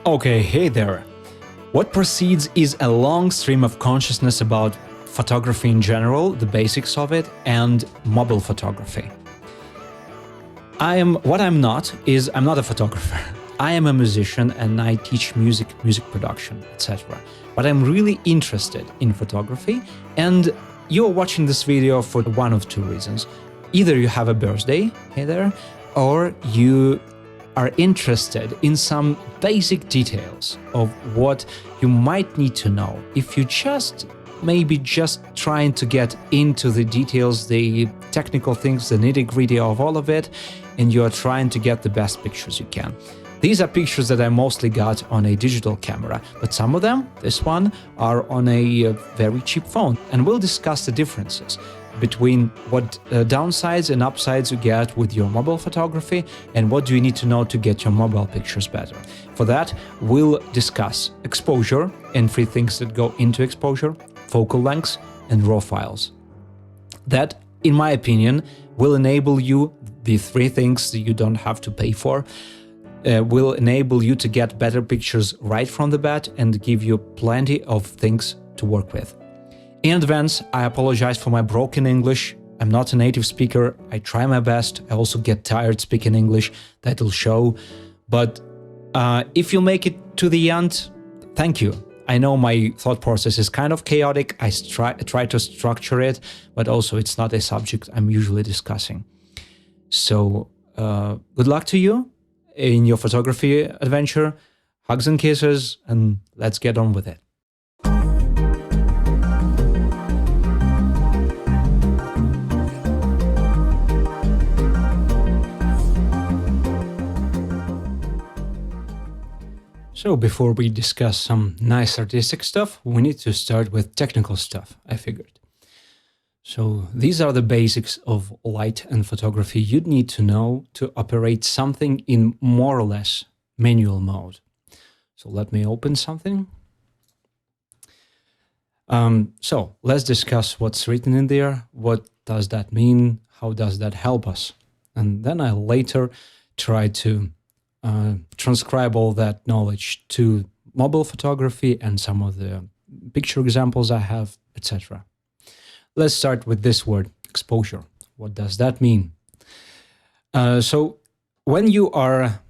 Okay, hey there. What precedes is a long stream of consciousness about photography in general, the basics of it, and mobile photography. I'm not a photographer. I am a musician and I teach music production, etc. But I'm really interested in photography, and you're watching this video for one of two reasons. Either you have a birthday, hey there, or you are interested in some basic details of what you might need to know if you maybe just trying to get into the details, the technical things, the nitty-gritty of all of it, and you are trying to get the best pictures you can. These are pictures that I mostly got on a digital camera, but some of them, this one, are on a very cheap phone, and we'll discuss the differences between what downsides and upsides you get with your mobile photography and what do you need to know to get your mobile pictures better. For that, we'll discuss exposure and three things that go into exposure, focal lengths, and raw files. That, in my opinion, will enable you, the three things that you don't have to pay for, will enable you to get better pictures right from the bat and give you plenty of things to work with. In advance, I apologize for my broken English. I'm not a native speaker. I try my best. I also get tired speaking English. That'll show. But if you make it to the end, thank you. I know my thought process is kind of chaotic. I try to structure it, but also it's not a subject I'm usually discussing. So good luck to you in your photography adventure. Hugs and kisses, and let's get on with it. So before we discuss some nice artistic stuff, we need to start with technical stuff, I figured. So these are the basics of light and photography you'd need to know to operate something in more or less manual mode. So let me open something. So let's discuss what's written in there. What does that mean? How does that help us? And then I'll later try to transcribe all that knowledge to mobile photography and some of the picture examples I have, etc. Let's start with this word, exposure. What does that mean? So when you are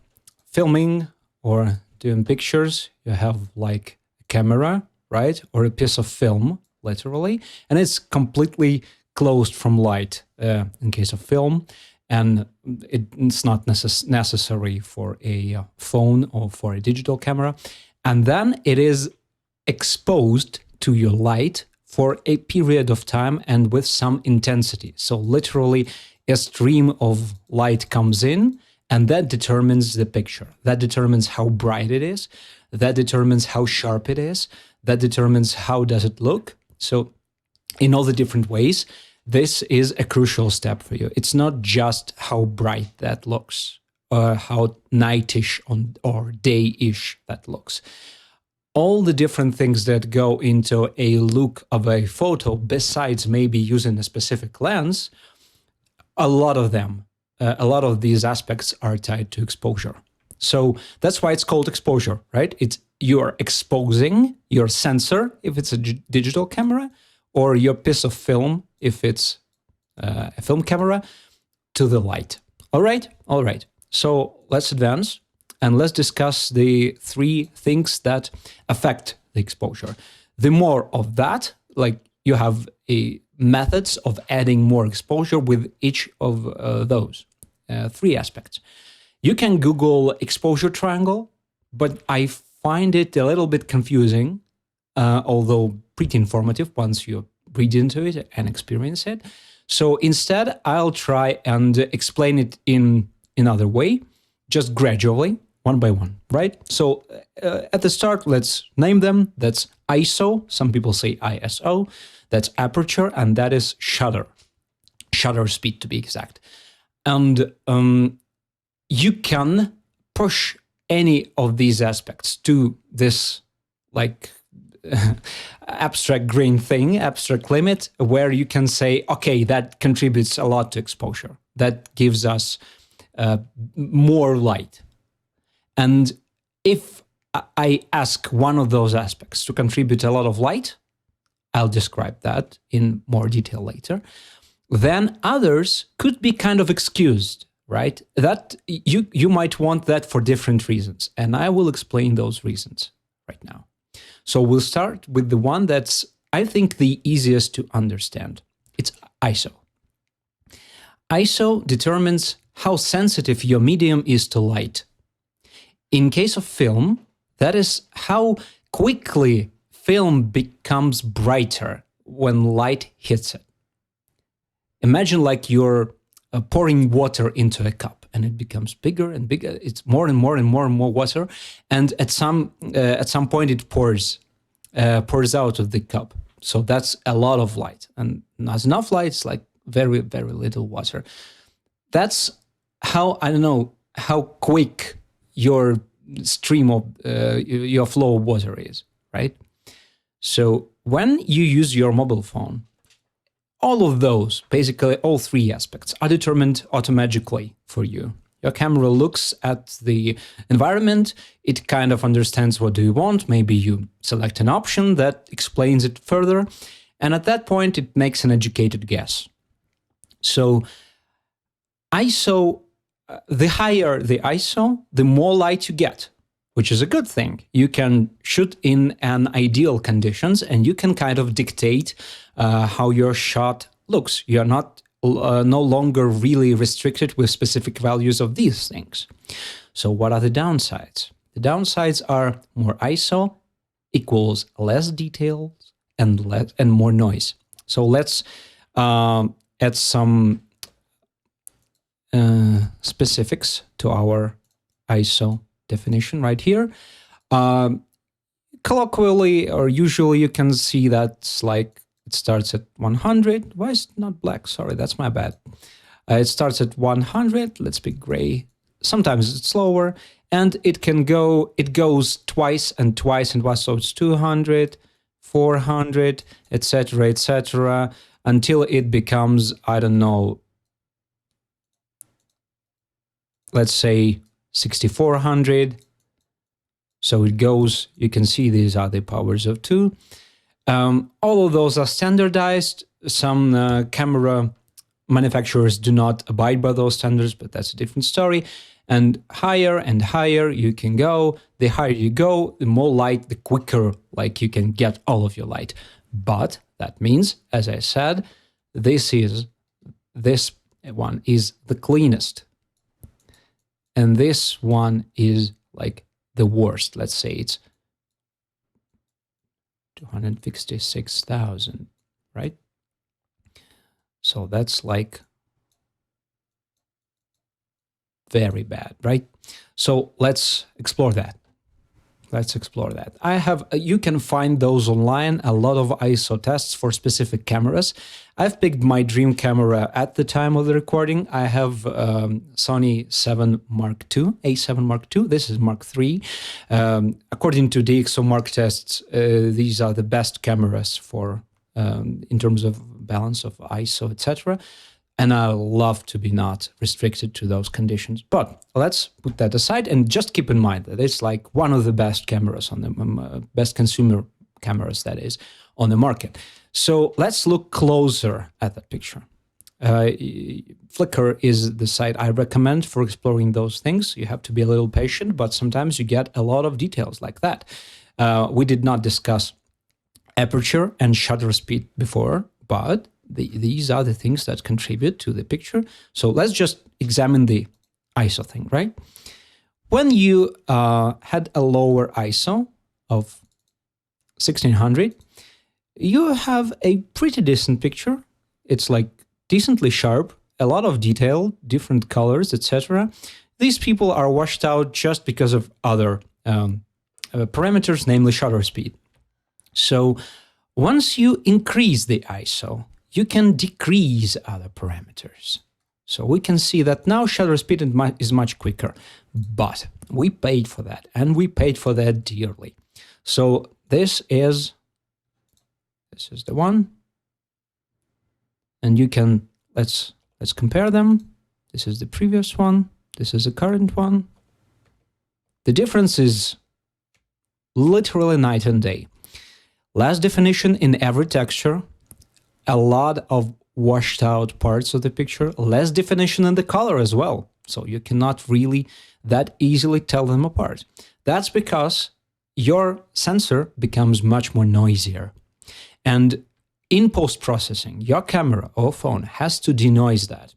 filming or doing pictures, you have like a camera, right? Or a piece of film, literally, and it's completely closed from light in case of film. And it's not necessary for a phone or for a digital camera. And then it is exposed to your light for a period of time and with some intensity. So literally a stream of light comes in and that determines the picture. That determines how bright it is. That determines how sharp it is. That determines how does it look. So in all the different ways, this is a crucial step for you. It's not just how bright that looks or how nightish or day-ish that looks. All the different things that go into a look of a photo, besides maybe using a specific lens, a lot of these aspects are tied to exposure. So that's why it's called exposure, right? You're exposing your sensor, if it's a digital camera, or your piece of film, if it's a film camera, to the light. All right. So let's advance and let's discuss the three things that affect the exposure. The more of that, like you have methods of adding more exposure with each of those three aspects. You can Google exposure triangle, but I find it a little bit confusing, although pretty informative once you read into it and experience it. So instead, I'll try and explain it in another way, just gradually, one by one, right? So at the start, let's name them. That's ISO, some people say ISO, that's aperture, and that is shutter speed to be exact. And you can push any of these aspects to this like abstract green thing, abstract limit, where you can say, okay, that contributes a lot to exposure. That gives us more light. And if I ask one of those aspects to contribute a lot of light. I'll describe that in more detail later. Then others could be kind of excused, right? That you might want that for different reasons, and I will explain those reasons right now. So we'll start with the one that's, I think, the easiest to understand. It's ISO. ISO determines how sensitive your medium is to light. In case of film, that is how quickly film becomes brighter when light hits it. Imagine like you're pouring water into a cup, and it becomes bigger and bigger. It's more and more and more and more water, and at some point it pours out of the cup. So that's a lot of light, and not enough light. It's like very, very little water. That's how, I don't know, how quick your stream of your flow of water is, right? So when you use your mobile phone, all of those, basically all three aspects, are determined automatically for you. Your camera looks at the environment, it kind of understands what do you want, maybe you select an option that explains it further, and at that point it makes an educated guess. So ISO, the higher the ISO, the more light you get, which is a good thing. You can shoot in an ideal conditions, and you can kind of dictate how your shot looks. You're not no longer really restricted with specific values of these things. So what are the downsides? The downsides are more ISO equals less details and more noise. So let's add some specifics to our ISO definition right here. Colloquially or usually you can see that's like it starts at 100. Why is it not black? Sorry, that's my bad. It starts at 100. Let's be gray. Sometimes it's slower, and it goes twice and twice and twice. So it's 200, 400, etc., until it becomes, I don't know, let's say 6400. So it goes, you can see these are the powers of 2. All of those are standardized. Some camera manufacturers do not abide by those standards, but that's a different story. And higher you can go. The higher you go, the more light, the quicker like you can get all of your light. But that means, as I said, this one is the cleanest. And this one is like the worst. Let's say it's 266,000, right? So that's like very bad, right? So let's explore that. I have, you can find those online, a lot of ISO tests for specific cameras. I've picked my dream camera at the time of the recording. I have Sony A7 Mark II. This is Mark III. According to DxO Mark tests, these are the best cameras for in terms of balance of ISO, etc. And I love to be not restricted to those conditions. But let's put that aside and just keep in mind that it's like one of the best cameras on the best consumer cameras that is on the market. So let's look closer at that picture. Flickr is the site I recommend for exploring those things. You have to be a little patient, but sometimes you get a lot of details like that. We did not discuss aperture and shutter speed before, but these are the things that contribute to the picture. So let's just examine the ISO thing, right? When you had a lower ISO of 1600, you have a pretty decent picture. It's like decently sharp, a lot of detail, different colors, etc. These people are washed out just because of other parameters, namely shutter speed. So once you increase the ISO, you can decrease other parameters. So we can see that now shutter speed is much quicker, but we paid for that, and we paid for that dearly. So this is the one, and you can, let's compare them. This is the previous one, this is the current one. The difference is literally night and day. Less definition in every texture, a lot of washed out parts of the picture, less definition in the color as well. So you cannot really that easily tell them apart. That's because your sensor becomes much more noisier. And in post-processing, your camera or phone has to denoise that.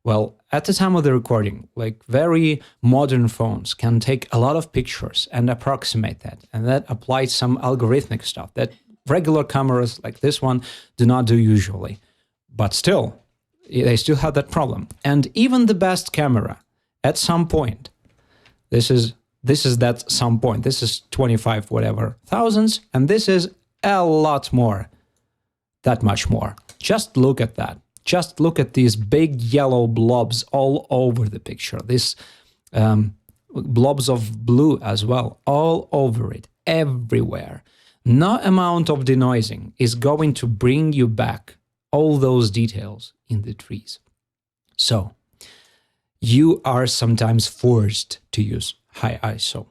Well, at the time of the recording, like very modern phones can take a lot of pictures and approximate that. And that applies some algorithmic stuff that regular cameras like this one do not do usually. But still, they still have that problem. And even the best camera, at some point, this is that some point. This is 25 whatever thousands, and this is a lot more, that much more. Just look at that. Just look at these big yellow blobs all over the picture. These blobs of blue as well, all over it, everywhere. No amount of denoising is going to bring you back all those details in the trees. So you are sometimes forced to use high ISO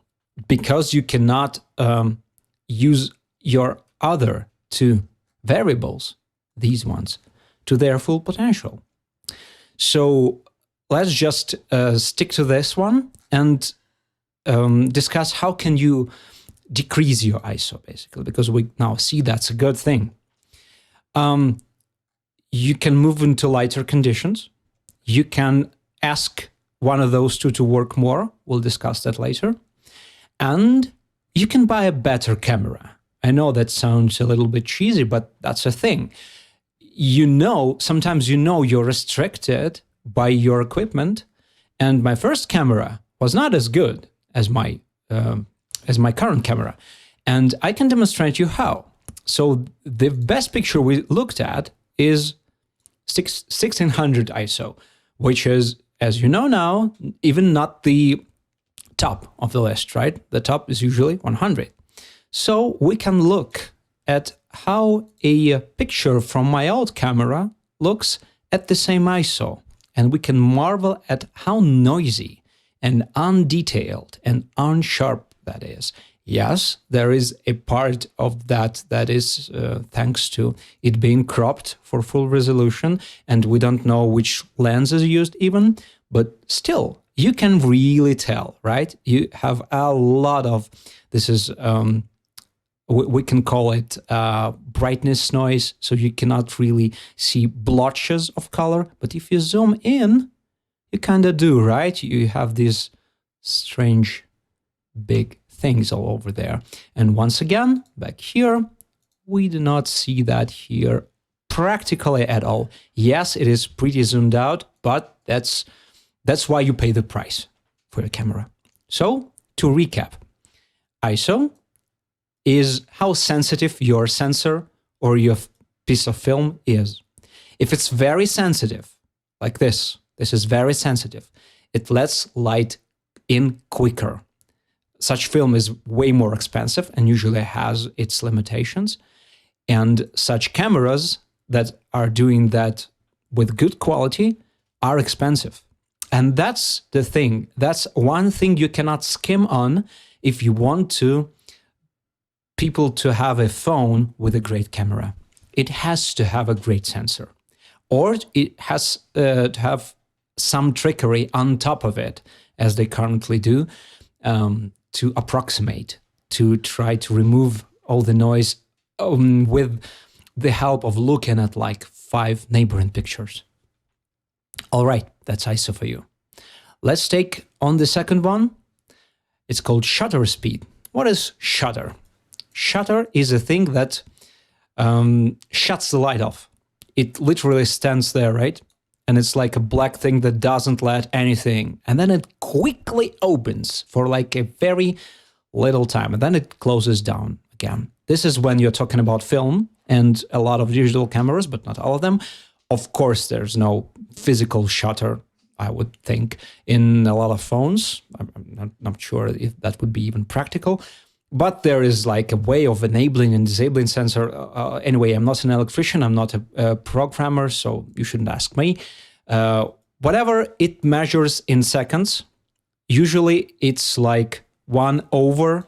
because you cannot use your other two variables, these ones, to their full potential. So let's just stick to this one and discuss how can you decrease your ISO, basically, because we now see that's a good thing. You can move into lighter conditions. You can ask one of those two to work more. We'll discuss that later. And you can buy a better camera. I know that sounds a little bit cheesy, but that's a thing. Sometimes you're restricted by your equipment. And my first camera was not as good as my current camera. And I can demonstrate you how. So the best picture we looked at is 1600 ISO, which is, as you know now, even not the top of the list, right? The top is usually 100. So we can look at how a picture from my old camera looks at the same ISO. And we can marvel at how noisy and undetailed and unsharp that is. Yes, there is a part of that is thanks to it being cropped for full resolution, and we don't know which lens is used even, but still, you can really tell, right? You have a lot of, this is, we can call it brightness noise, so you cannot really see blotches of color, but if you zoom in, you kind of do, right? You have these strange big things all over there. And once again, back here, we do not see that here practically at all. Yes, it is pretty zoomed out, but that's why you pay the price for your camera. So, to recap, ISO is how sensitive your sensor or your piece of film is. If it's very sensitive, like this is very sensitive, it lets light in quicker. Such film is way more expensive and usually has its limitations. And such cameras that are doing that with good quality are expensive. And that's the thing. That's one thing you cannot skim on if you want people to have a phone with a great camera. It has to have a great sensor. Or it has to have some trickery on top of it, as they currently do, to approximate, to try to remove all the noise with the help of looking at like 5 neighboring pictures. All right, that's ISO for you. Let's take on the second one. It's called shutter speed. What is shutter? Shutter is a thing that shuts the light off. It literally stands there, right? And it's like a black thing that doesn't let anything. And then it quickly opens for like a very little time. And then it closes down again. This is when you're talking about film and a lot of digital cameras, but not all of them. Of course, there's no physical shutter, I would think, in a lot of phones. I'm not sure if that would be even practical. But there is like a way of enabling and disabling sensor. Anyway, I'm not an electrician, I'm not a programmer, so you shouldn't ask me. Whatever it measures in seconds, usually it's like 1 over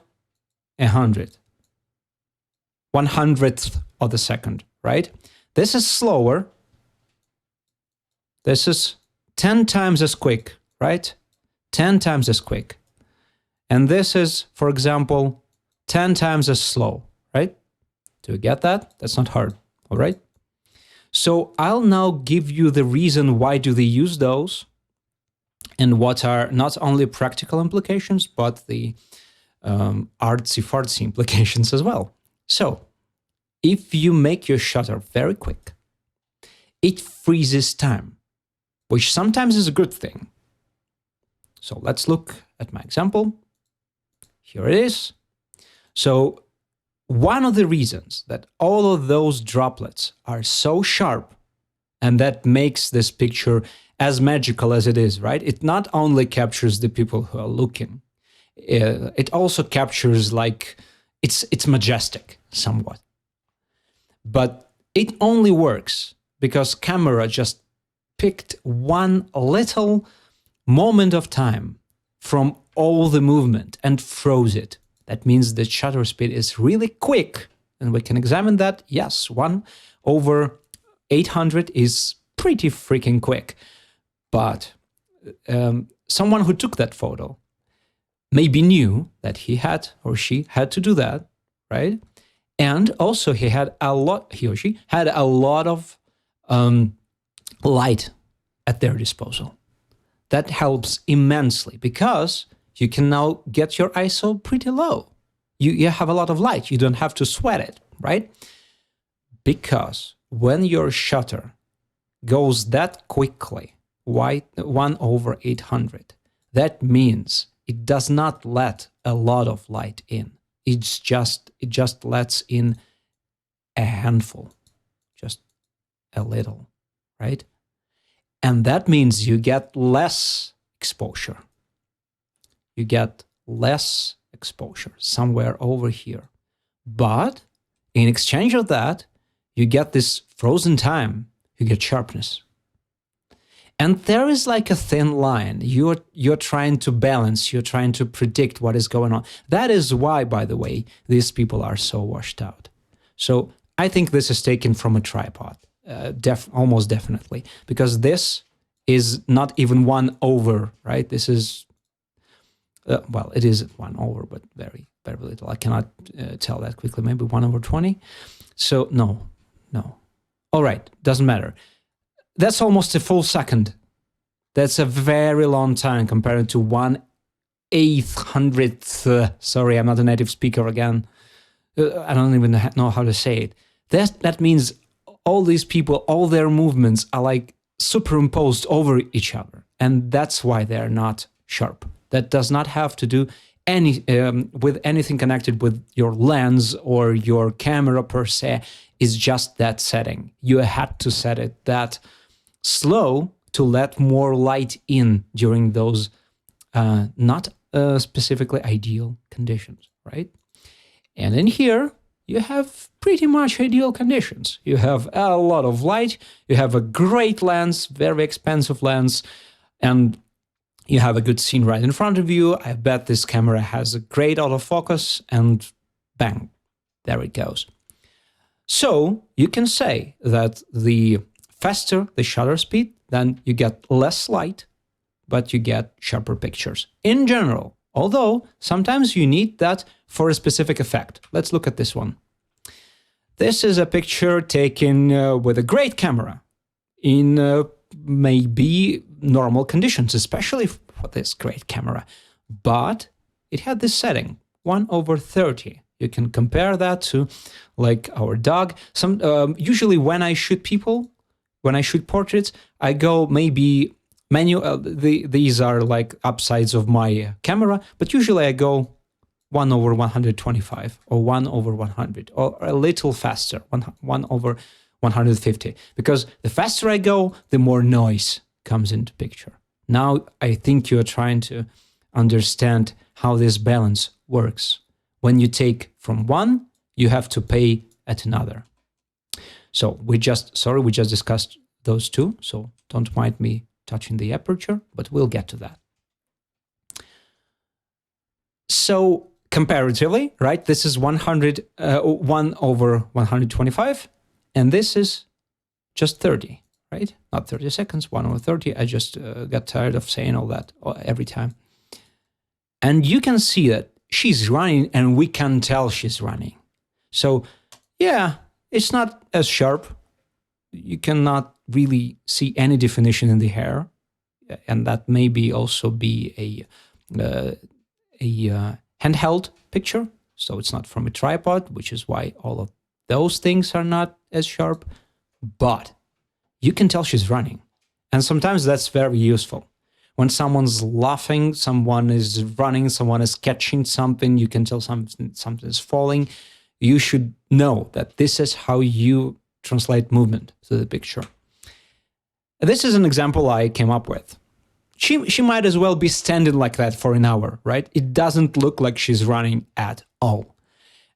100. 100th of the second, right? This is slower. This is 10 times as quick, right? 10 times as quick. And this is, for example, 10 times as slow, right? Do you get that? That's not hard, all right? So I'll now give you the reason why do they use those and what are not only practical implications, but the artsy-fartsy implications as well. So if you make your shutter very quick, it freezes time, which sometimes is a good thing. So let's look at my example. Here it is. So one of the reasons that all of those droplets are so sharp and that makes this picture as magical as it is, right? It not only captures the people who are looking, it also captures like, it's majestic somewhat. But it only works because camera just picked one little moment of time from all the movement and froze it. That means the shutter speed is really quick, and we can examine that. Yes, 1/800 is pretty freaking quick. But someone who took that photo maybe knew that he had or she had to do that, right? And also he or she had a lot of light at their disposal. That helps immensely because you can now get your ISO pretty low. You have a lot of light. You don't have to sweat it, right? Because when your shutter goes that quickly, 1/800, that means it does not let a lot of light in. It just lets in a handful, just a little, right? And that means you get less exposure. You get less exposure somewhere over here. But in exchange of that, you get this frozen time, you get sharpness. And there is like a thin line. You're trying to balance, you're trying to predict what is going on. That is why, by the way, these people are so washed out. So I think this is taken from a tripod, almost definitely, because this is not even 1/, right? This is, well, it is 1/, but very, very little. I cannot tell that quickly, maybe 1/20. So no. All right, doesn't matter. That's almost a full second. That's a very long time compared to 1/800th. Sorry, I'm not a native speaker again. I don't even know how to say it. That means all these people, all their movements are like superimposed over each other. And that's why they're not sharp. That does not have to do with anything connected with your lens or your camera per se. It's just that setting. You had to set it that slow to let more light in during those not specifically ideal conditions, right? And in here, you have pretty much ideal conditions. You have a lot of light, you have a great lens, very expensive lens, and you have a good scene right in front of you. I bet this camera has a great autofocus, and bang, there it goes. So you can say that the faster the shutter speed, then you get less light, but you get sharper pictures in general. Although sometimes you need that for a specific effect. Let's look at this one. This is a picture taken with a great camera in maybe normal conditions, especially for this great camera. But it had this setting, 1/30. You can compare that to like our dog. Usually when I shoot people, when I shoot portraits, I go maybe these are like upsides of my camera, but usually I go 1/125 or 1/100 or a little faster, 1/150. Because the faster I go, the more noise comes into picture. Now I think you're trying to understand how this balance works. When you take from one, you have to pay at another. So we just discussed those two, so don't mind me touching the aperture, but we'll get to that. So comparatively, right? This is 1 over 125, and this is just 30, right? Not 30 seconds, 1 over 30. I just got tired of saying all that every time. And you can see that she's running, and we can tell she's running. So yeah, it's not as sharp. You cannot really see any definition in the hair, and that maybe also be a handheld picture. So it's not from a tripod, which is why all of those things are not as sharp. But you can tell she's running, and sometimes that's very useful. When someone's laughing, someone is running, someone is catching something, you can tell something is falling. You should know that this is how you translate movement to the picture. This is an example I came up with. She might as well be standing like that for an hour, right? It doesn't look like she's running at all.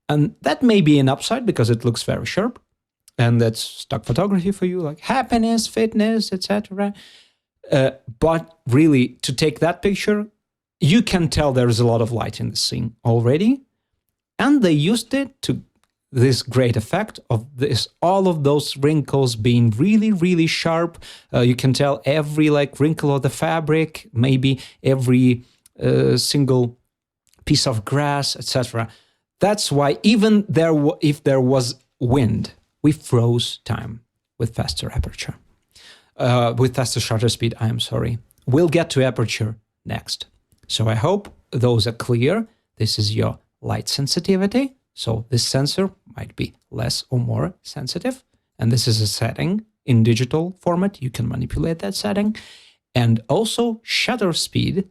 And that may be an upside because it looks very sharp. And that's stock photography for you, like happiness, fitness, etc. But really, to take that picture, you can tell there's a lot of light in the scene already. And they used it to this great effect of all of those wrinkles being really, really sharp. You can tell every wrinkle of the fabric, maybe every single piece of grass, etc. That's why even if there was wind, we froze time with faster aperture. With faster shutter speed, I am sorry. We'll get to aperture next. So I hope those are clear. This is your light sensitivity. So this sensor might be less or more sensitive. And this is a setting in digital format. You can manipulate that setting. And also shutter speed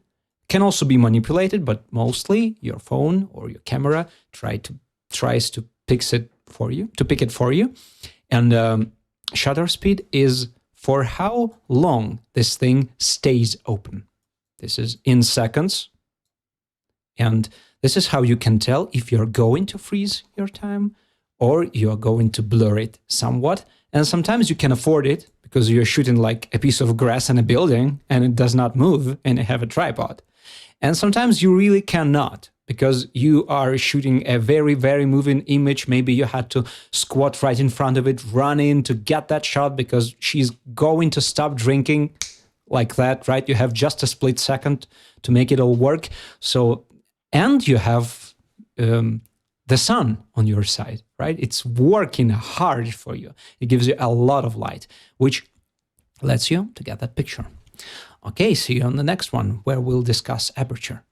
can also be manipulated, but mostly your phone or your camera tries to pick it for you. And shutter speed is for how long this thing stays open. This is in seconds. And this is how you can tell if you're going to freeze your time or you're going to blur it somewhat. And sometimes you can afford it because you're shooting like a piece of grass in a building and it does not move and you have a tripod. And sometimes you really cannot because you are shooting a very, very moving image. Maybe you had to squat right in front of it, run in to get that shot because she's going to stop drinking like that, right? You have just a split second to make it all work. And you have the sun on your side, right? It's working hard for you. It gives you a lot of light, which lets you to get that picture. Okay, see you on the next one, where we'll discuss aperture.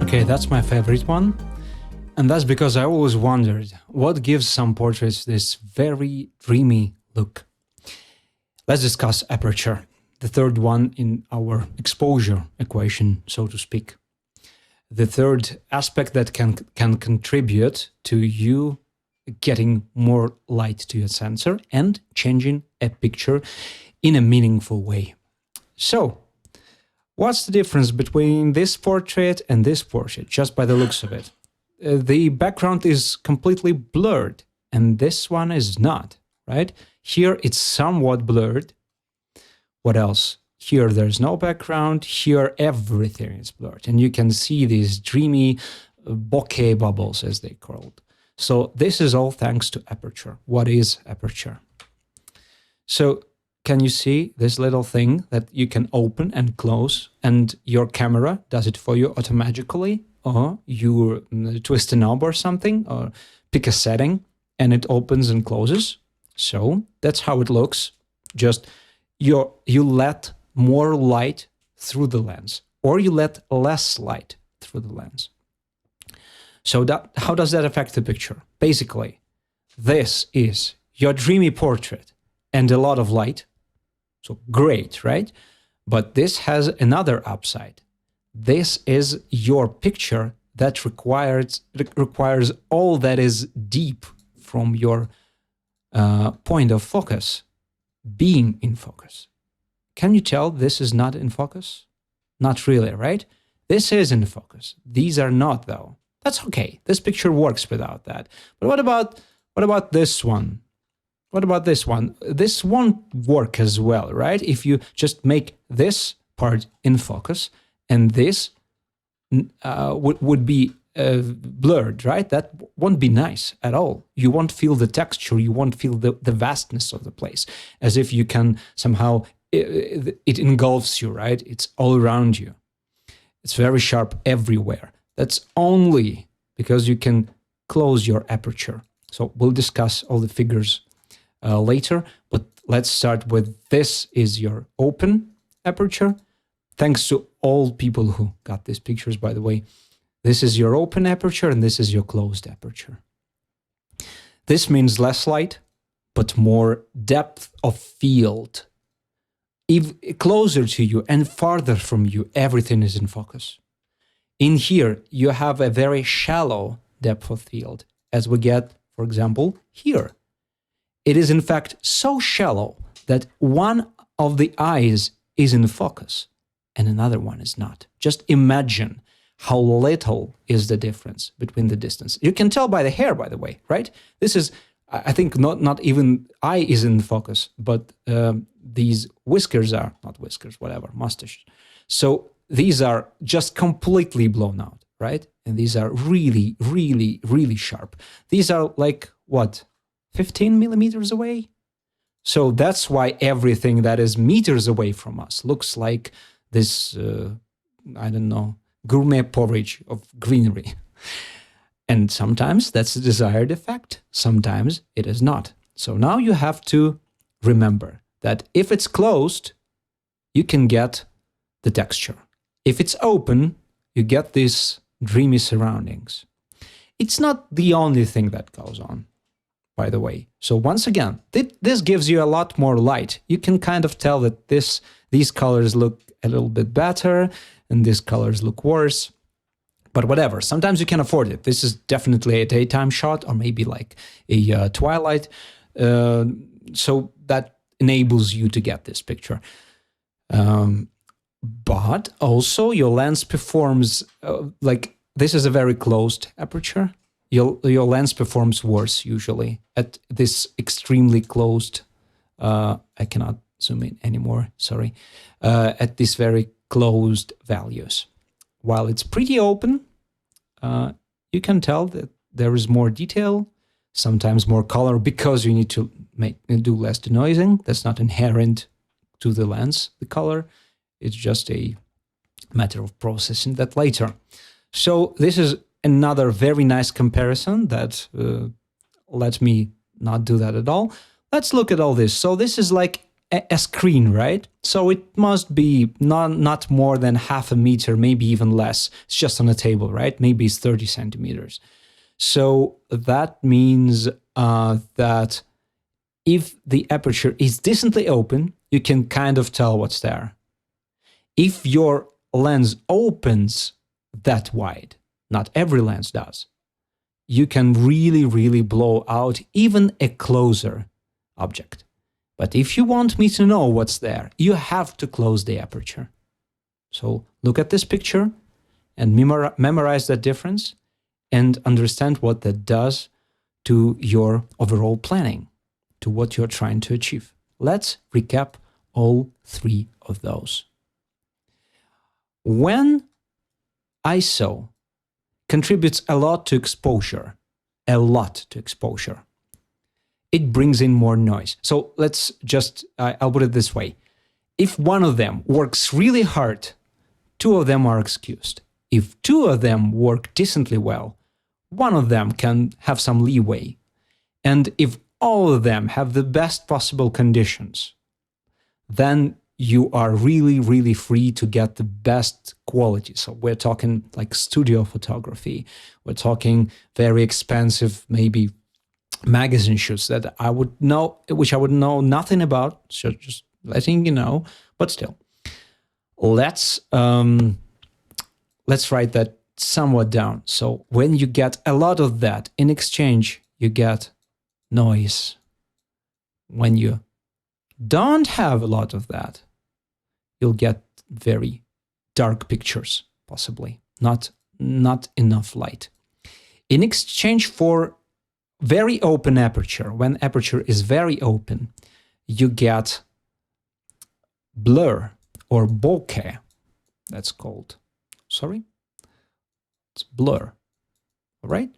Okay, that's my favorite one. And that's because I always wondered what gives some portraits this very dreamy look. Let's discuss aperture, the third one in our exposure equation, so to speak. The third aspect that can contribute to you getting more light to your sensor and changing a picture in a meaningful way. So, what's the difference between this portrait and this portrait, just by the looks of it? The background is completely blurred, and this one is not, right? Here it's somewhat blurred. What else? Here there's no background. Here everything is blurred, and you can see these dreamy bokeh bubbles, as they called. So this is all thanks to aperture. What is aperture? So can you see this little thing that you can open and close, and your camera does it for you automatically? Or you twist a knob or something, or pick a setting, and it opens and closes. So that's how it looks. Just you let more light through the lens, or you let less light through the lens. So how does that affect the picture? Basically, this is your dreamy portrait and a lot of light. So great, right? But this has another upside. This is your picture that requires all that is deep from your point of focus being in focus. Can you tell this is not in focus? Not really, right? This is in focus. These are not, though. That's okay. This picture works without that. But what about this one? What about this one? This won't work as well, right? If you just make this part in focus and this would be blurred, right? That won't be nice at all. You won't feel the texture. You won't feel the vastness of the place, as if you can somehow, it engulfs you, right? It's all around you. It's very sharp everywhere. That's only because you can close your aperture. So we'll discuss all the figures later, but let's start with this is your open aperture. Thanks to all people who got these pictures, by the way. This is your open aperture and this is your closed aperture. This means less light, but more depth of field. If closer to you and farther from you, everything is in focus. In here, you have a very shallow depth of field, as we get, for example, here. It is in fact so shallow that one of the eyes is in focus and another one is not. Just imagine how little is the difference between the distance. You can tell by the hair, by the way, right? This is, I think, not even eye is in focus, but these whiskers are, not whiskers, whatever, mustache. So these are just completely blown out, right? And these are really, really, really sharp. These are like, what, 15 millimeters away? So that's why everything that is meters away from us looks like this, I don't know, gourmet porridge of greenery. And sometimes that's the desired effect. Sometimes it is not. So now you have to remember that if it's closed, you can get the texture. If it's open, you get these dreamy surroundings. It's not the only thing that goes on, by the way. So once again, this gives you a lot more light. You can kind of tell that these colors look a little bit better and these colors look worse. But whatever, sometimes you can afford it. This is definitely a daytime shot or maybe like a twilight. So that enables you to get this picture. But also your lens performs, like this is a very closed aperture. Your lens performs worse usually at this extremely closed, I cannot zoom in anymore, sorry, at these very closed values. While it's pretty open, you can tell that there is more detail, sometimes more color, because you need to do less denoising. That's not inherent to the lens, the color. It's just a matter of processing that later. So this is another very nice comparison that let me not do that at all. Let's look at all this. So this is like a screen, right? So it must be not more than half a meter, maybe even less. It's just on a table, right? Maybe it's 30 centimeters. So that means that if the aperture is decently open, you can kind of tell what's there. If your lens opens that wide, not every lens does, you can really, really blow out even a closer object. But if you want me to know what's there, you have to close the aperture. So look at this picture and memorize that difference and understand what that does to your overall planning, to what you're trying to achieve. Let's recap all three of those. When ISO contributes a lot to exposure, it brings in more noise. So let's just, I'll put it this way. If one of them works really hard, two of them are excused. If two of them work decently well, one of them can have some leeway. And if all of them have the best possible conditions, then you are really, really free to get the best quality. So we're talking like studio photography. We're talking very expensive, maybe magazine shoots that I would know, which I would know nothing about. So just letting you know, but still, let's write that somewhat down. So when you get a lot of that, in exchange, you get noise. When you don't have a lot of that, you'll get very dark pictures, possibly not enough light. In exchange for very open aperture, when aperture is very open, you get blur or bokeh, that's called. Sorry? It's blur, all right?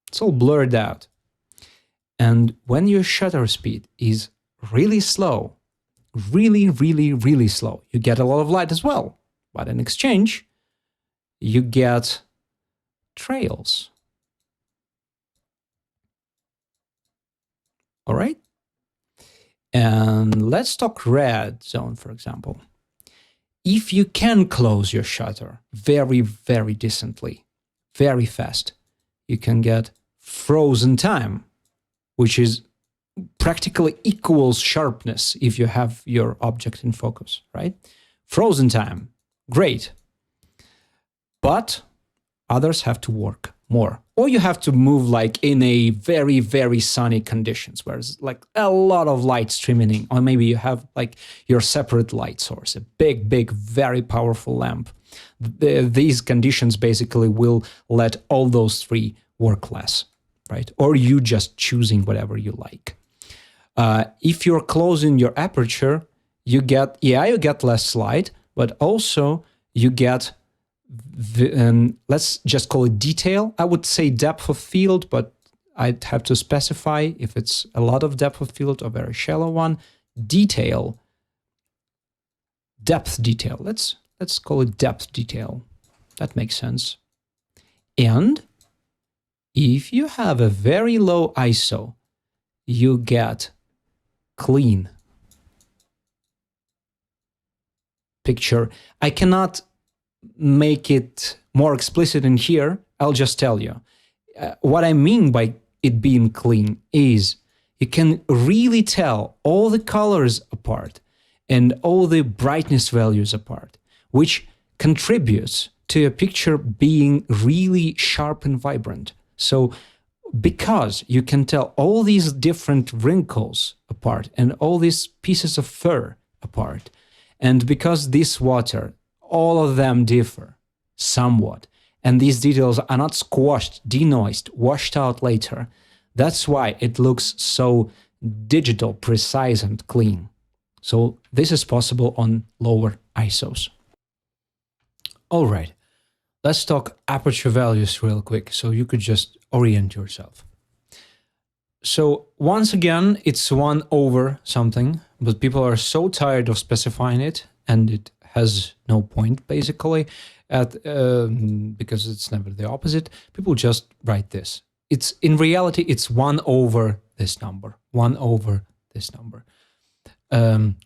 It's all blurred out. And when your shutter speed is really slow, really, really, really slow, you get a lot of light as well. But in exchange, you get trails. All right? And let's talk red zone, for example. If you can close your shutter very, very decently, very fast, you can get frozen time, which is practically equals sharpness if you have your object in focus, right? Frozen time, great. But others have to work more. Or you have to move like in a very, very sunny conditions where it's like a lot of light streaming in. Or maybe you have like your separate light source, a big, big, very powerful lamp. These conditions basically will let all those three work less, right? Or you just choosing whatever you like. If you're closing your aperture, you get less light, but also you get let's just call it detail. I would say depth of field, but I'd have to specify if it's a lot of depth of field or very shallow one. Detail, depth detail. Let's call it depth detail. That makes sense. And if you have a very low ISO, you get clean picture. I cannot make it more explicit in here. I'll just tell you. What I mean by it being clean is you can really tell all the colors apart and all the brightness values apart, which contributes to a picture being really sharp and vibrant. So because you can tell all these different wrinkles apart and all these pieces of fur apart, and because this water, all of them differ somewhat, and these details are not squashed, denoised, washed out later. That's why it looks so digital, precise, and clean. So this is possible on lower ISOs. All right, let's talk aperture values real quick so you could just orient yourself. So once again, it's 1 over something, but people are so tired of specifying it, and it has no point basically, because it's never the opposite. People just write this. It's in reality, it's 1 over this number, 1 over this number.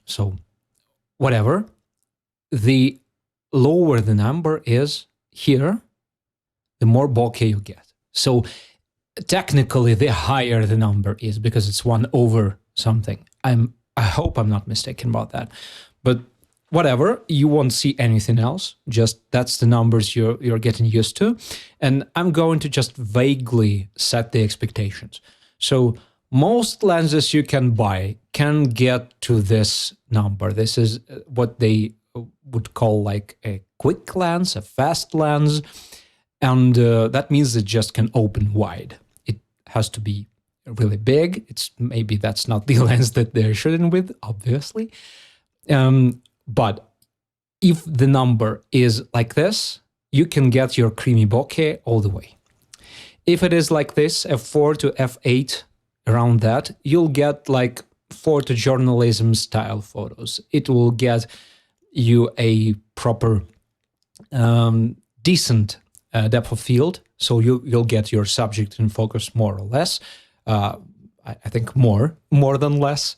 So whatever, the lower the number is here, the more bokeh you get. So technically, the higher the number is because it's 1 over something. I hope I'm not mistaken about that, but whatever, you won't see anything else. Just that's the numbers you're getting used to. And I'm going to just vaguely set the expectations. So most lenses you can buy can get to this number. This is what they would call like a quick lens, a fast lens. And that means it just can open wide. It has to be really big. Maybe that's not the lens that they're shooting with, obviously. But if the number is like this, you can get your creamy bokeh all the way. If it is like this, f4 to f8, around that, you'll get like photojournalism style photos. It will get you a proper, decent depth of field. So you'll get your subject in focus more or less. I think more than less.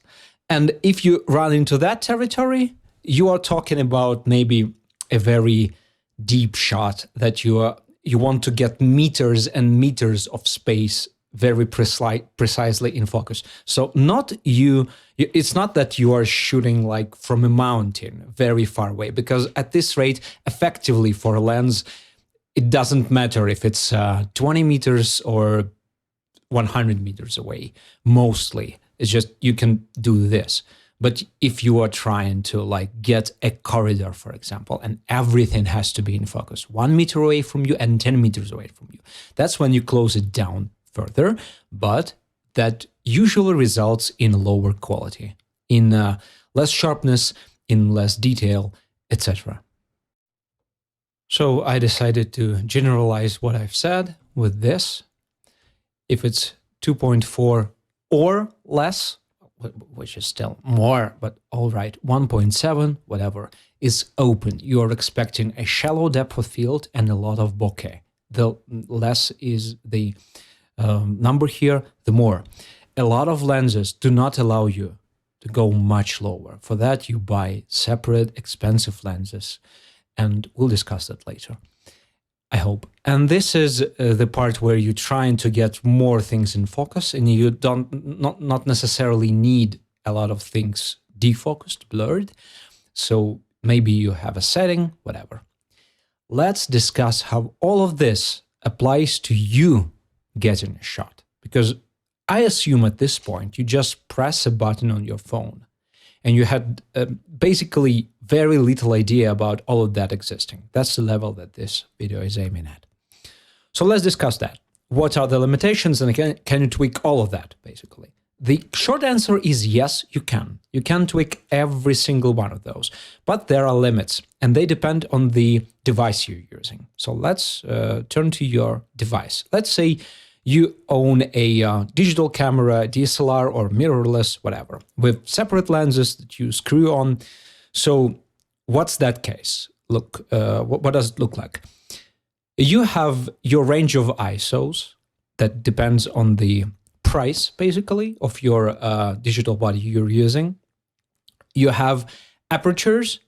And if you run into that territory, you are talking about maybe a very deep shot that you want to get meters and meters of space very precisely in focus. So it's not that you are shooting like from a mountain very far away, because at this rate, effectively for a lens, it doesn't matter if it's 20 meters or 100 meters away, mostly. It's just you can do this. But if you are trying to like get a corridor, for example, and everything has to be in focus 1 meter away from you and 10 meters away from you, that's when you close it down further, but that usually results in lower quality, in less sharpness, in less detail, etc. So I decided to generalize what I've said with this. If it's 2.4 or less, which is still more, but all right, 1.7, whatever, is open. You're expecting a shallow depth of field and a lot of bokeh. The less is the number here, the more. A lot of lenses do not allow you to go much lower. For that, you buy separate expensive lenses, and we'll discuss that later, I hope. And this is the part where you're trying to get more things in focus, and you not necessarily need a lot of things defocused, blurred. So maybe you have a setting, whatever. Let's discuss how all of this applies to you getting a shot, because I assume at this point you just press a button on your phone and you had basically very little idea about all of that existing. That's the level that this video is aiming at. So let's discuss that. What are the limitations, and can you tweak all of that, basically? The short answer is yes, you can. You can tweak every single one of those, but there are limits, and they depend on the device you're using. So let's turn to your device. Let's say you own a digital camera, DSLR or mirrorless, whatever, with separate lenses that you screw on. So what's that case? Look, what does it look like? You have your range of ISOs that depends on the price, basically, of your digital body you're using. You have apertures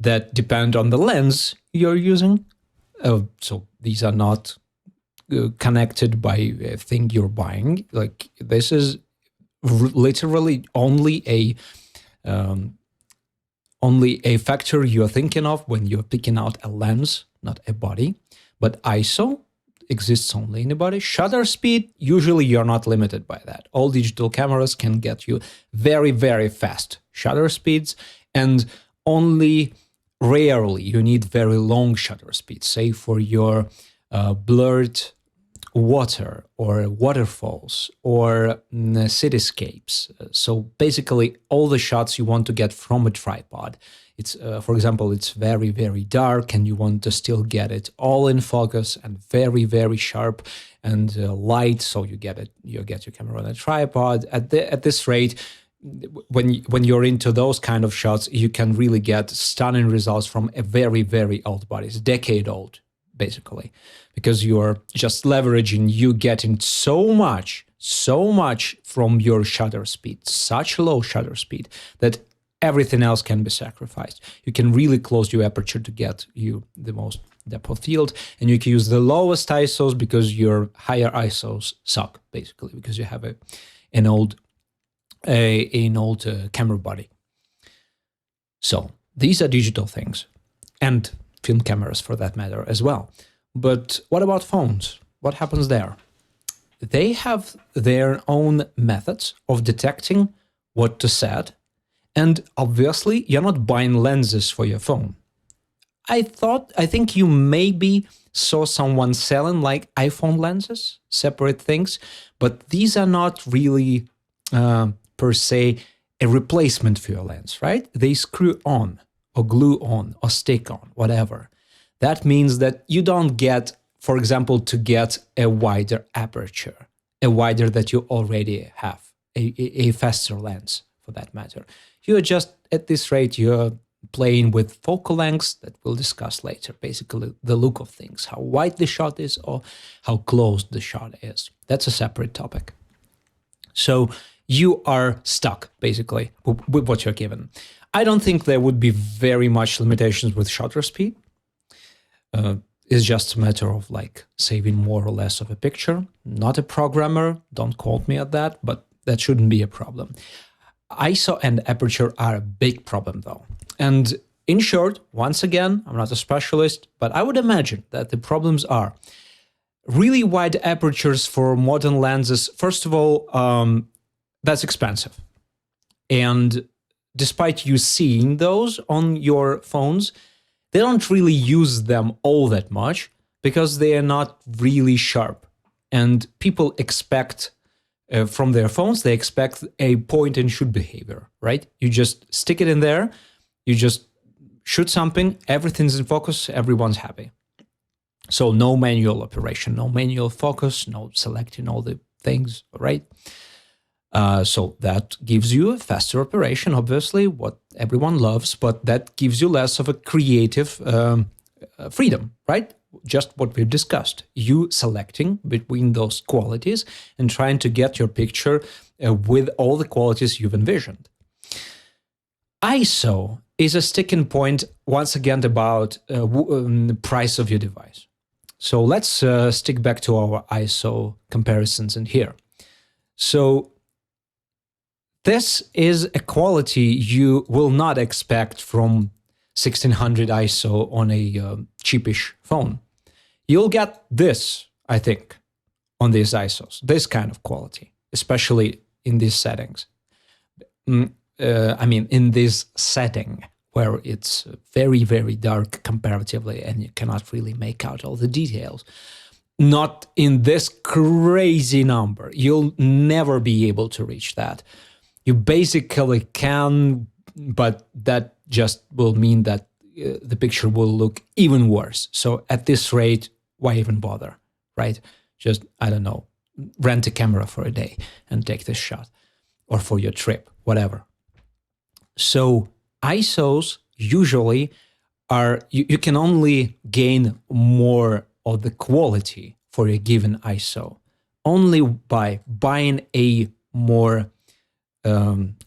that depend on the lens you're using. So these are not connected by a thing you're buying. Like, this is literally only a factor you're thinking of when you're picking out a lens, not a body. But ISO exists only in the body. Shutter speed, usually you're not limited by that. All digital cameras can get you very, very fast shutter speeds, and only rarely you need very long shutter speeds, say for your blurred water or waterfalls or cityscapes. So basically all the shots you want to get from a tripod. It's, for example, it's very, very dark and you want to still get it all in focus and very, very sharp and light. So you get your camera on a tripod. At this rate, when you're into those kind of shots, you can really get stunning results from a very, very old body. It's decade old, basically, because you're just leveraging you getting so much from your shutter speed, such low shutter speed that everything else can be sacrificed. You can really close your aperture to get you the most depth of field, and you can use the lowest ISOs because your higher ISOs suck, basically, because you have an old camera body. So these are digital things, and film cameras for that matter as well. But what about phones? What happens there? They have their own methods of detecting what to set. And obviously, you're not buying lenses for your phone. I think you maybe saw someone selling like iPhone lenses, separate things, but these are not really per se a replacement for your lens, right? They screw on or glue on or stick on, whatever. That means that you don't get, for example, to get a wider aperture, a wider that you already have, a faster lens for that matter. You're just, at this rate, you're playing with focal lengths that we'll discuss later, basically the look of things, how wide the shot is or how close the shot is. That's a separate topic. So you are stuck, basically, with what you're given. I don't think there would be very much limitations with shutter speed. It's just a matter of like saving more or less of a picture. Not a programmer, don't quote me at that, but that shouldn't be a problem. ISO and aperture are a big problem though. And in short, once again, I'm not a specialist, but I would imagine that the problems are really wide apertures for modern lenses. First of all, that's expensive. And despite you seeing those on your phones, they don't really use them all that much because they are not really sharp And people expect from their phones, they expect a point and shoot behavior, right? You just stick it in there, you just shoot something, everything's in focus, everyone's happy. So no manual operation, no manual focus, no selecting all the things, right? So that gives you a faster operation, obviously, what everyone loves, but that gives you less of a creative freedom, right? Just what we've discussed. You selecting between those qualities and trying to get your picture with all the qualities you've envisioned. ISO is a sticking point, once again, about the price of your device. So let's stick back to our ISO comparisons in here. So this is a quality you will not expect from 1600 ISO on a cheapish phone. You'll get this, I think, on these ISOs, this kind of quality, especially in these settings. I mean, in this setting where it's very, very dark comparatively and you cannot really make out all the details. Not in this crazy number. You'll never be able to reach that. You basically can, but that just will mean that the picture will look even worse. So at this rate, why even bother, right? Just, I don't know, rent a camera for a day and take this shot, or for your trip, whatever. So ISOs usually are, you can only gain more of the quality for a given ISO only by buying a more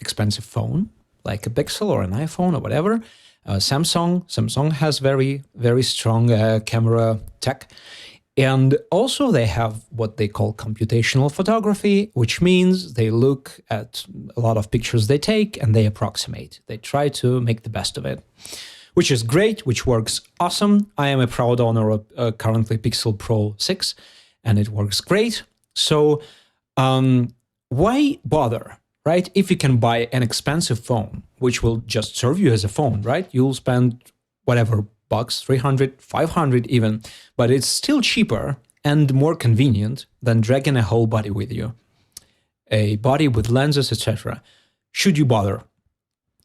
expensive phone, like a Pixel or an iPhone or whatever. Samsung has very, very strong camera tech. And also they have what they call computational photography, which means they look at a lot of pictures they take and they approximate. They try to make the best of it, which is great, which works awesome. I am a proud owner of currently Pixel Pro 6, and it works great. So why bother, right? If you can buy an expensive phone, which will just serve you as a phone, right? You'll spend whatever bucks, 300, 500 even, but it's still cheaper and more convenient than dragging a whole body with you, a body with lenses, etc. Should you bother?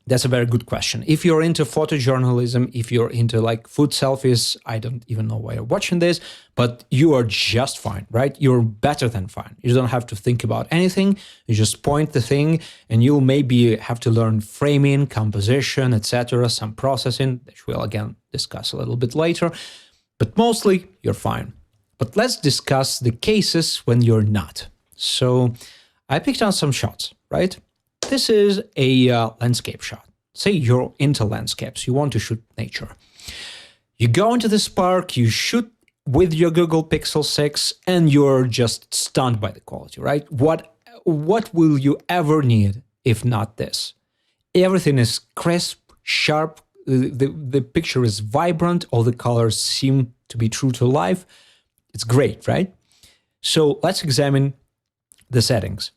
That's a very good question. If you're into photojournalism, if you're into like food selfies, I don't even know why you're watching this, but you are just fine, right? You're better than fine. You don't have to think about anything. You just point the thing and you'll maybe have to learn framing, composition, etc., some processing, which we'll again discuss a little bit later, but mostly you're fine. But let's discuss the cases when you're not. So I picked out some shots, right? This is a landscape shot. Say you're into landscapes, you want to shoot nature. You go into this park, you shoot with your Google Pixel 6, and you're just stunned by the quality, right? What will you ever need if not this? Everything is crisp, sharp, the picture is vibrant, all the colors seem to be true to life. It's great, right? So let's examine the settings.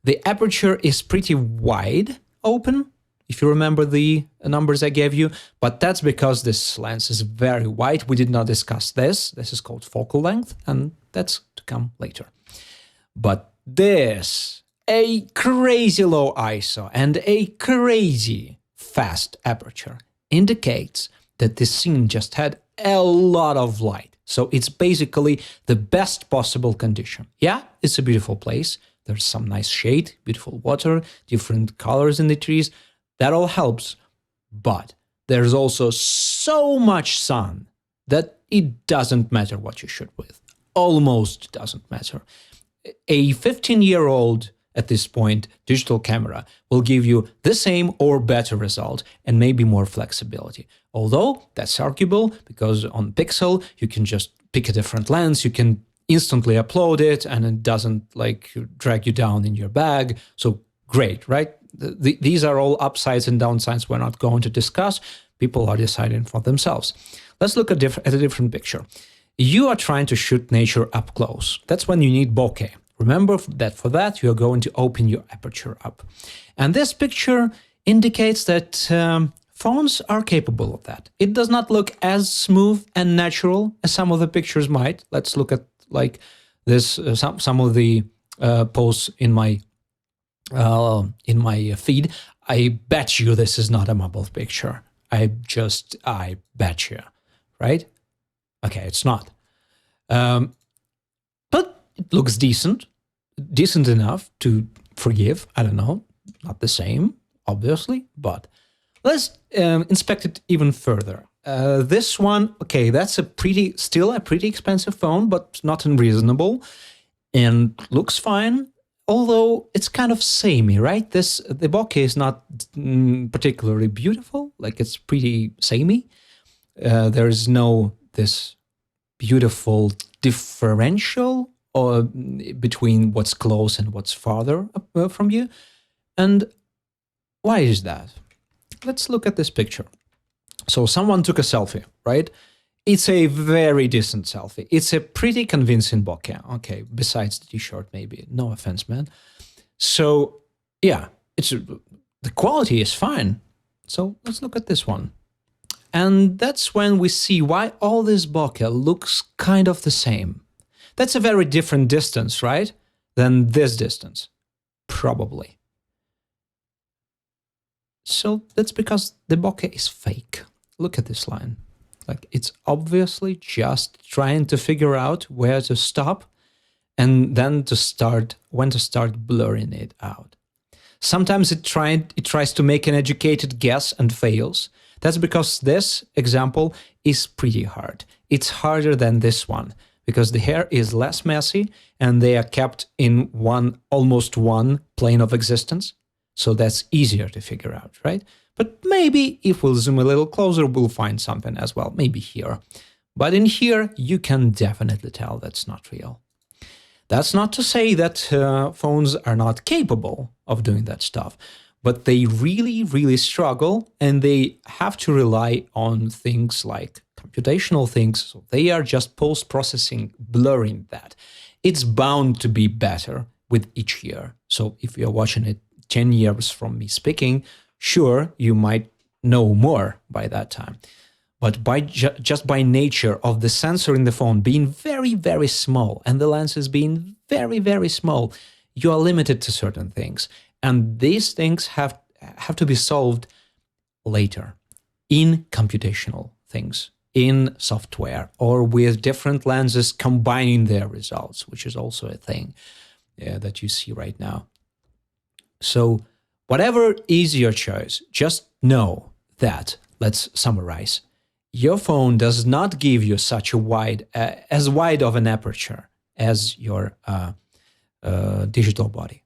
The aperture is pretty wide open, if you remember the numbers I gave you, but that's because this lens is very wide. We did not discuss this. This is called focal length, and that's to come later. But this, a crazy low ISO and a crazy fast aperture, indicates that this scene just had a lot of light. So it's basically the best possible condition. Yeah, it's a beautiful place. There's some nice shade, beautiful water, different colors in the trees. That all helps. But there's also so much sun that it doesn't matter what you shoot with. Almost doesn't matter. A 15-year-old, at this point, digital camera will give you the same or better result and maybe more flexibility. Although that's arguable, because on Pixel, you can just pick a different lens, you can instantly upload it and it doesn't like drag you down in your bag. So great, right? These are all upsides and downsides we're not going to discuss. People are deciding for themselves. Let's look at a different picture. You are trying to shoot nature up close. That's when you need bokeh. Remember that for that, you are going to open your aperture up. And this picture indicates that phones are capable of that. It does not look as smooth and natural as some of the pictures might. Let's look at like this some of the posts in my feed, I bet you this is not a mobile picture. I bet you, right? Okay, it's not. But it looks decent enough to forgive. I don't know, not the same, obviously, but let's inspect it even further. This one, okay, that's still a pretty expensive phone, but not unreasonable, and looks fine. Although it's kind of samey, right? The bokeh is not particularly beautiful. Like, it's pretty samey. There is no this beautiful differential or between what's close and what's farther from you. And why is that? Let's look at this picture. So someone took a selfie, right? It's a very decent selfie. It's a pretty convincing bokeh. Okay, besides the t-shirt, maybe. No offense, man. So, yeah, the quality is fine. So let's look at this one. And that's when we see why all this bokeh looks kind of the same. That's a very different distance, right? Than this distance. Probably. So that's because the bokeh is fake. Look at this line. Like, it's obviously just trying to figure out where to stop and then when to start blurring it out. Sometimes it tries to make an educated guess and fails. That's because this example is pretty hard. It's harder than this one because the hair is less messy and they are kept in almost one plane of existence. So that's easier to figure out, right? But maybe if we'll zoom a little closer, we'll find something as well, maybe here. But in here, you can definitely tell that's not real. That's not to say that phones are not capable of doing that stuff, but they really, really struggle, and they have to rely on things like computational things. So they are just post-processing, blurring that. It's bound to be better with each year. So if you're watching it 10 years from me speaking, sure, you might know more by that time. But just by nature of the sensor in the phone being very, very small and the lenses being very, very small, you are limited to certain things. And these things have to be solved later in computational things, in software, or with different lenses combining their results, which is also a thing that you see right now. So whatever is your choice, just know that, let's summarize, your phone does not give you such a as wide of an aperture as your digital body,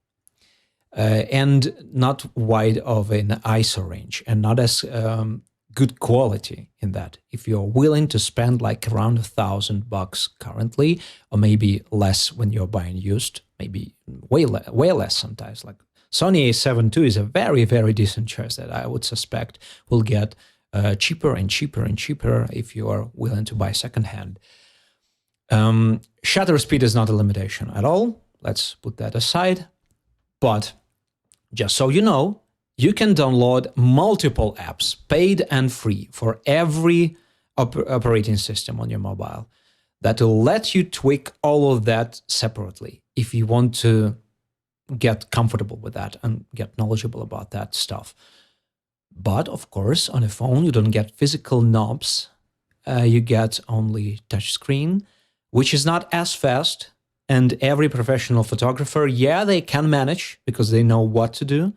and not wide of an ISO range, and not as good quality in that. If you're willing to spend like around $1,000 currently, or maybe less when you're buying used, maybe way less sometimes, like Sony A7 II is a very, very decent choice that I would suspect will get cheaper and cheaper and cheaper if you are willing to buy secondhand. Shutter speed is not a limitation at all. Let's put that aside. But just so you know, you can download multiple apps, paid and free, for every operating system on your mobile that will let you tweak all of that separately if you want to get comfortable with that and get knowledgeable about that stuff. But of course, on a phone, you don't get physical knobs. You get only touchscreen, which is not as fast. And every professional photographer, yeah, they can manage because they know what to do.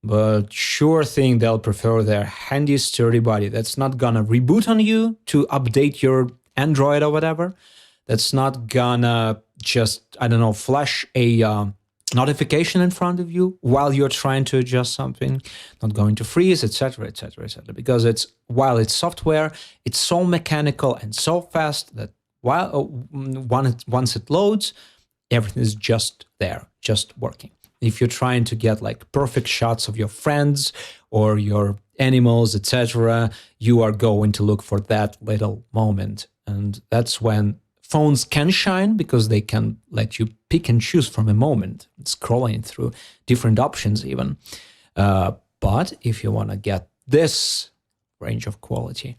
But sure thing, they'll prefer their handy, sturdy body. That's not gonna reboot on you to update your Android or whatever. That's not gonna just, I don't know, flash a notification in front of you while you're trying to adjust something, not going to freeze, etc., etc., etc. Because while it's software, it's so mechanical and so fast that once it loads, everything is just there, just working. If you're trying to get like perfect shots of your friends or your animals, etc., you are going to look for that little moment, and that's when phones can shine, because they can let you pick and choose from a moment, scrolling through different options even. But if you want to get this range of quality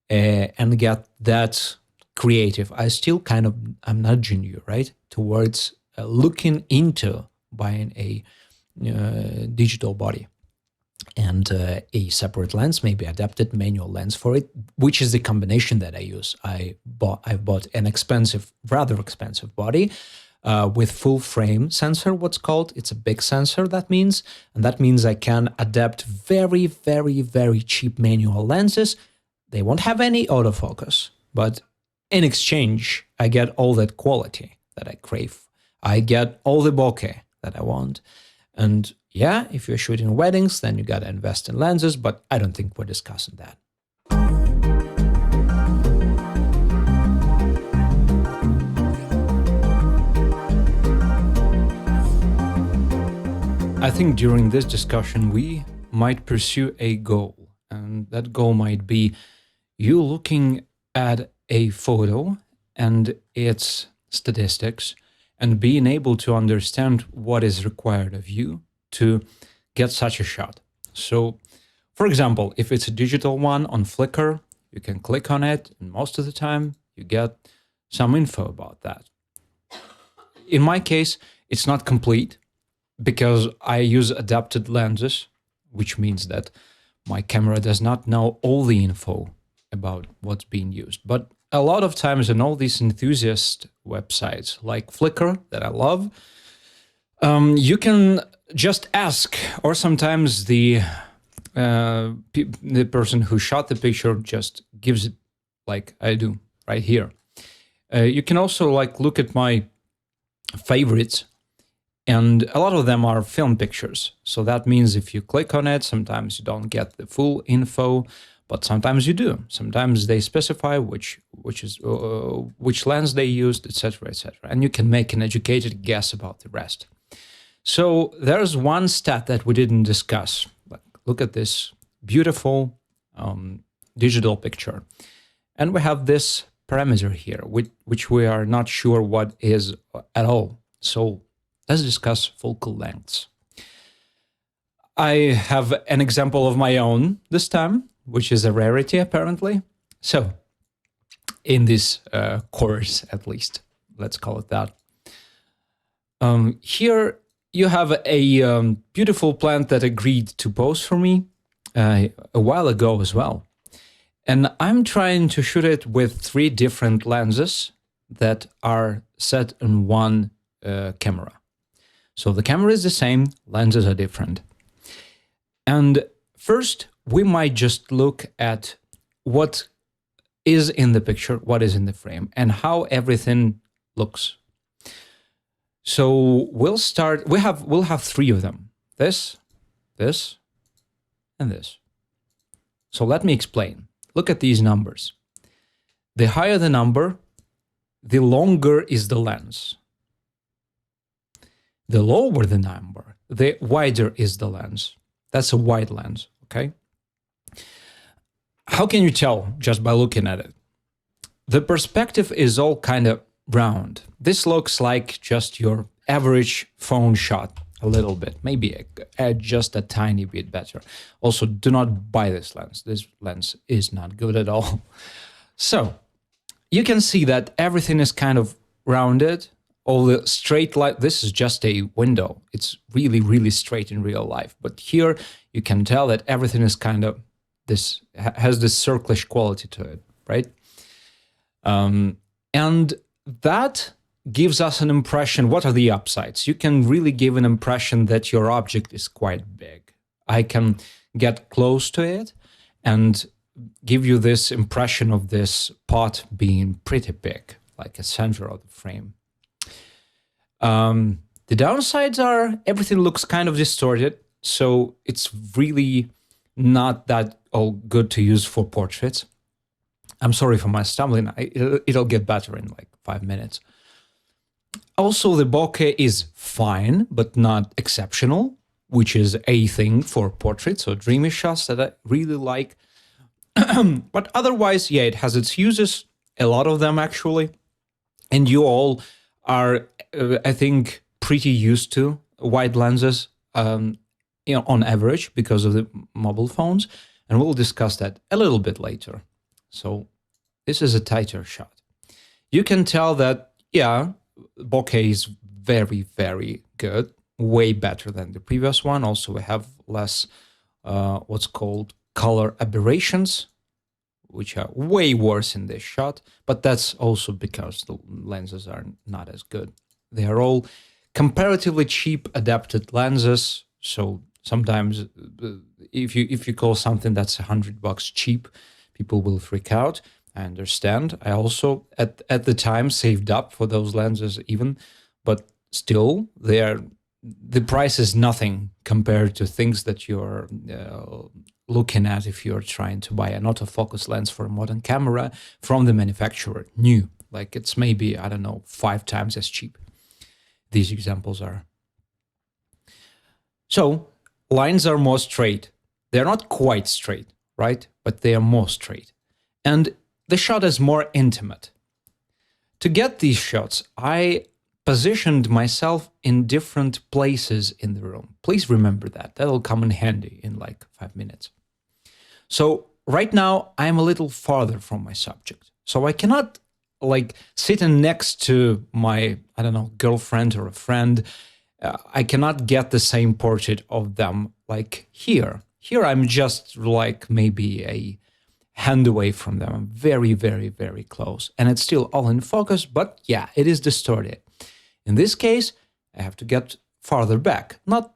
and get that creative. I'm nudging you, right, towards looking into buying a digital body and a separate lens, maybe adapted manual lens for it, which is the combination that I use. I've bought an rather expensive body with full frame sensor, what's called. It's a big sensor, that means I can adapt very, very, very cheap manual lenses. They won't have any autofocus, but in exchange, I get all that quality that I crave. I get all the bokeh that I want. And yeah, if you're shooting weddings, then you gotta invest in lenses, but I don't think we're discussing that. I think during this discussion, we might pursue a goal, and that goal might be you looking at a photo and its statistics and being able to understand what is required of you to get such a shot. So, for example, if it's a digital one on Flickr, you can click on it, and most of the time you get some info about that. In my case, it's not complete because I use adapted lenses, which means that my camera does not know all the info about what's being used. But a lot of times in all these enthusiast websites like Flickr that I love, you can just ask, or sometimes the person who shot the picture just gives it, like I do right here. You can also look at my favorites, and a lot of them are film pictures. So that means if you click on it, sometimes you don't get the full info, but sometimes you do. Sometimes they specify which lens they used, etc., etc., and you can make an educated guess about the rest. So there's one stat that we didn't discuss. Look at this beautiful digital picture, and we have this parameter here, which we are not sure what is at all. So let's discuss focal lengths. I have an example of my own this time, which is a rarity apparently. So in this course, at least, let's call it that. Here you have a beautiful plant that agreed to pose for me a while ago as well. And I'm trying to shoot it with 3 different lenses that are set in one camera. So the camera is the same, lenses are different. And first, we might just look at what is in the picture, what is in the frame, and how everything looks. So we'll start, we'll have 3 of them. This, and this. So let me explain. Look at these numbers. The higher the number, the longer is the lens. The lower the number, the wider is the lens. That's a wide lens, okay? How can you tell just by looking at it? The perspective is all kind of round. This looks like just your average phone shot a little bit, maybe just a tiny bit better. Also, do not buy this lens. This lens is not good at all. So you can see that everything is kind of rounded. All the straight line, this is just a window. It's really, really straight in real life. But here you can tell that everything is kind of this, has this circlish quality to it, right? And that gives us an impression. What are the upsides? You can really give an impression that your object is quite big. I can get close to it and give you this impression of this pot being pretty big, like a center of the frame. The downsides are everything looks kind of distorted, so it's really not that all good to use for portraits. I'm sorry for my stumbling. It'll get better in like 5 minutes. Also, the bokeh is fine, but not exceptional, which is a thing for portraits or dreamy shots that I really like. But otherwise, yeah, it has its uses, a lot of them actually. And you all are, I think, pretty used to wide lenses, on average because of the mobile phones. And we'll discuss that a little bit later. So this is a tighter shot. you can tell that, yeah, bokeh is very, very good, way better than the previous one. Also, we have less what's called color aberrations, which are way worse in this shot, but that's also because the lenses are not as good. They are all comparatively cheap adapted lenses, so sometimes if you call something that's $100 cheap, people will freak out. I understand. I also at the time saved up for those lenses even, but still the price is nothing compared to things that you're looking at if you're trying to buy an autofocus lens for a modern camera from the manufacturer, new. Like it's maybe, I don't know, 5 times as cheap. These examples are. So lines are more straight. They're not quite straight, right? But they are more straight. And the shot is more intimate. To get these shots, I positioned myself in different places in the room. Please remember that. That'll come in handy in like 5 minutes. So right now, I'm a little farther from my subject. So I cannot like sitting next to my, I don't know, girlfriend or a friend. I cannot get the same portrait of them like here. Here I'm just like maybe a hand away from them. I'm very, very, very close. And it's still all in focus, but yeah, it is distorted. In this case, I have to get farther back. Not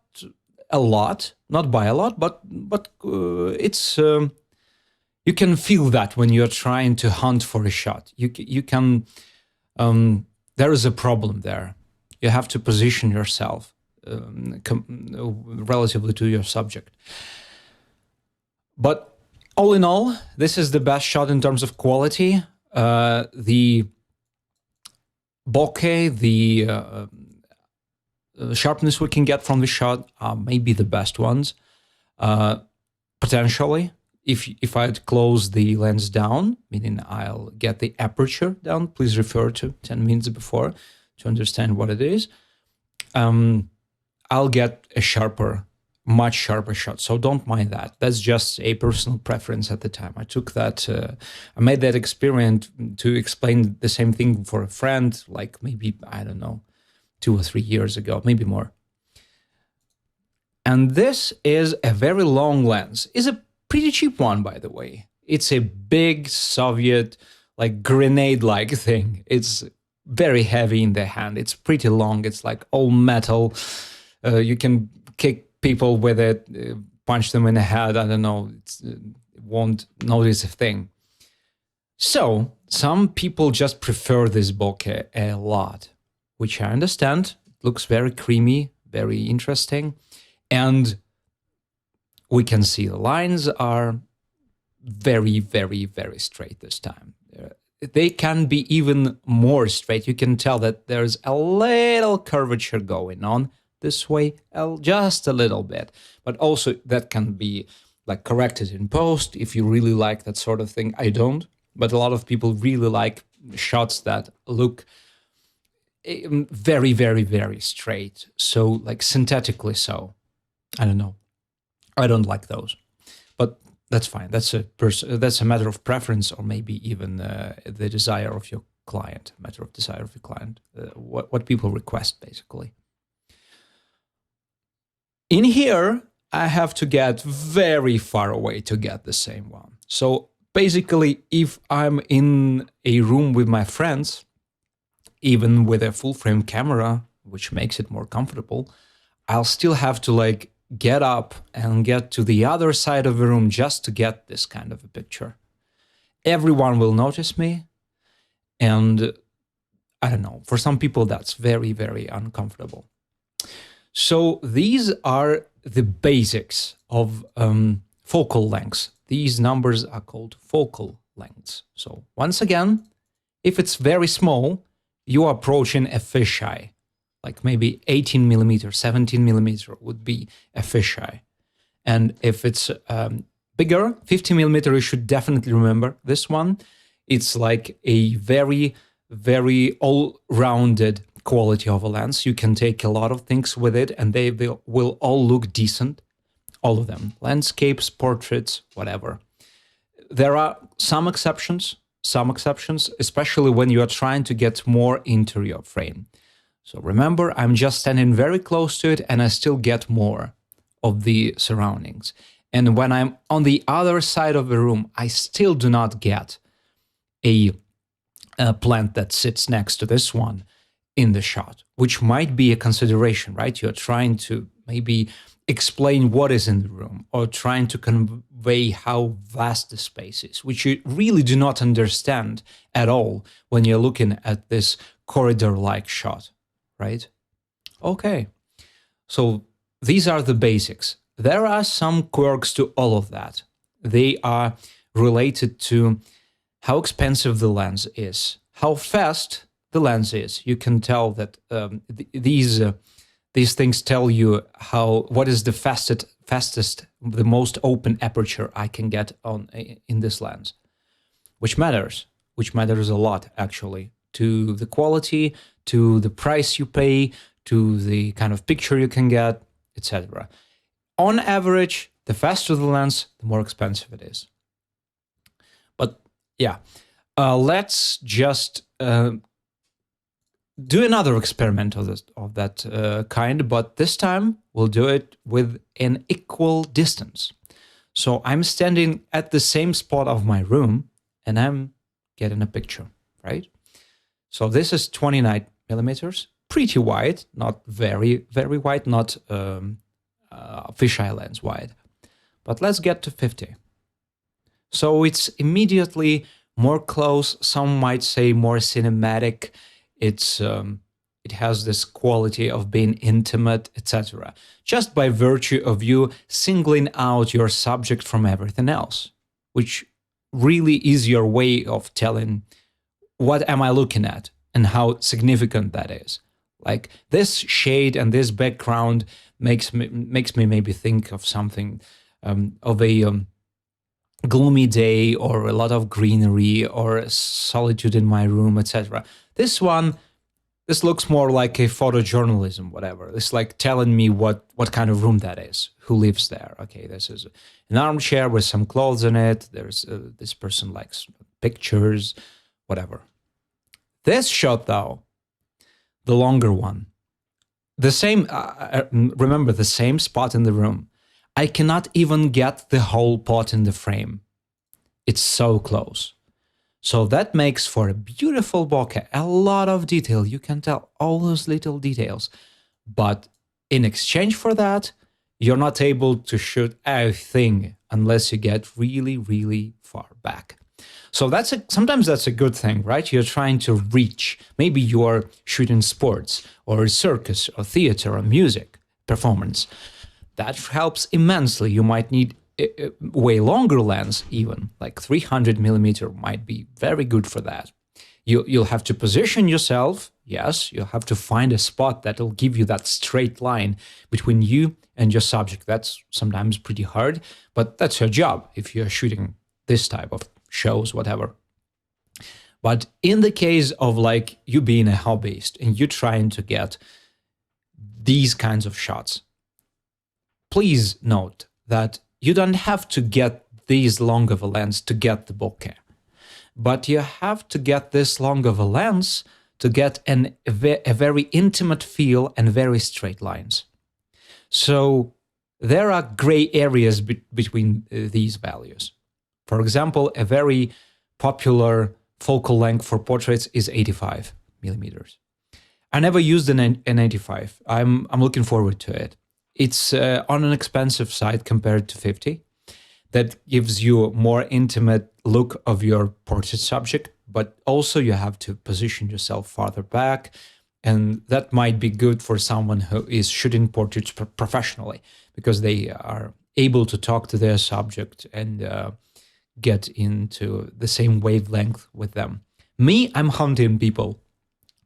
a lot, not by a lot, but it's you can feel that when you're trying to hunt for a shot. You can there is a problem there. You have to position yourself relatively to your subject. But all in all, this is the best shot in terms of quality. The bokeh, the sharpness we can get from the shot are maybe the best ones. Potentially, if I'd close the lens down, meaning I'll get the aperture down, please refer to 10 minutes before to understand what it is. I'll get a sharper, much sharper shot. So don't mind that. That's just a personal preference at the time. I took that, I made that experiment to explain the same thing for a friend, like maybe, I don't know, 2 or 3 years ago, maybe more. And this is a very long lens. It's a pretty cheap one, by the way. It's a big Soviet, like grenade-like thing. It's very heavy in the hand. It's pretty long. It's like all metal. You can kick people with it, punch them in the head. I don't know. It won't notice a thing. So some people just prefer this bokeh a lot, which I understand. It looks very creamy, very interesting. And we can see the lines are very, very, very straight this time. They can be even more straight. You can tell that there's a little curvature going on this way, just a little bit. But also that can be like corrected in post if you really like that sort of thing. I don't, but a lot of people really like shots that look very, very, very straight. So like synthetically so. I don't know. I don't like those, but that's fine. That's a matter of preference, or maybe even the desire of your client. Matter of desire of your client. What people request, basically. In here, I have to get very far away to get the same one. So basically, if I'm in a room with my friends, even with a full frame camera, which makes it more comfortable, I'll still have to like get up and get to the other side of the room just to get this kind of a picture. Everyone will notice me. And I don't know, for some people that's very, very uncomfortable. So these are the basics of focal lengths. These numbers are called focal lengths. So once again, if it's very small, you are approaching a fisheye. Like maybe 18 millimeter, 17 millimeter would be a fisheye. And if it's bigger, 50 millimeter, you should definitely remember this one. It's like a very, very all-rounded quality of a lens. You can take a lot of things with it and they will all look decent. All of them. Landscapes, portraits, whatever. There are some exceptions. some exceptions, especially when you are trying to get more into your frame. So remember, I'm just standing very close to it and I still get more of the surroundings. And when I'm on the other side of the room, I still do not get a plant that sits next to this one in the shot, which might be a consideration, right? You're trying to maybe explain what is in the room or trying to convey how vast the space is, which you really do not understand at all when you're looking at this corridor-like shot, right? Okay, so these are the basics. There are some quirks to all of that. They are related to how expensive the lens is, how fast the lens is. You can tell that these things tell you what is the fastest, the most open aperture I can get in this lens, which matters a lot actually, to the quality, to the price you pay, to the kind of picture you can get, etc. On average, the faster the lens, the more expensive it is. But yeah, let's just do another experiment of that kind, but this time we'll do it with an equal distance. So I'm standing at the same spot of my room and I'm getting a picture, right? So this is 29 millimeters, pretty wide, not very, very wide, not fisheye lens wide. But let's get to 50. So it's immediately more close, some might say more cinematic. It has this quality of being intimate, etc. Just by virtue of you singling out your subject from everything else, which really is your way of telling what am I looking at and how significant that is. Like this shade and this background makes me maybe think of something of a gloomy day or a lot of greenery or solitude in my room, etc. This looks more like a photojournalism, whatever. It's like telling me what kind of room that is, who lives there. Okay, this is an armchair with some clothes in it. There's this person likes pictures, whatever. This shot, though, the longer one, the same. Remember the same spot in the room. I cannot even get the whole pot in the frame. It's so close. So that makes for a beautiful bokeh, a lot of detail. You can tell all those little details. But in exchange for that, you're not able to shoot a thing unless you get really, really far back. So sometimes that's a good thing, right? You're trying to reach. Maybe you're shooting sports or circus or theater or music performance. That helps immensely. You might need a way longer lens, even like 300 millimeter might be very good for that. You'll have to position yourself. Yes, you'll have to find a spot that'll give you that straight line between you and your subject. That's sometimes pretty hard, but that's your job if you're shooting this type of shows, whatever. But in the case of like you being a hobbyist and you're trying to get these kinds of shots, please note that you don't have to get these long of a lens to get the bokeh, but you have to get this long of a lens to get a very intimate feel and very straight lines. So there are gray areas between these values. For example, a very popular focal length for portraits is 85 millimeters. I never used an 85. I'm looking forward to it. It's on an expensive side compared to 50. That gives you a more intimate look of your portrait subject, but also you have to position yourself farther back. And that might be good for someone who is shooting portraits professionally because they are able to talk to their subject and get into the same wavelength with them. Me, I'm hunting people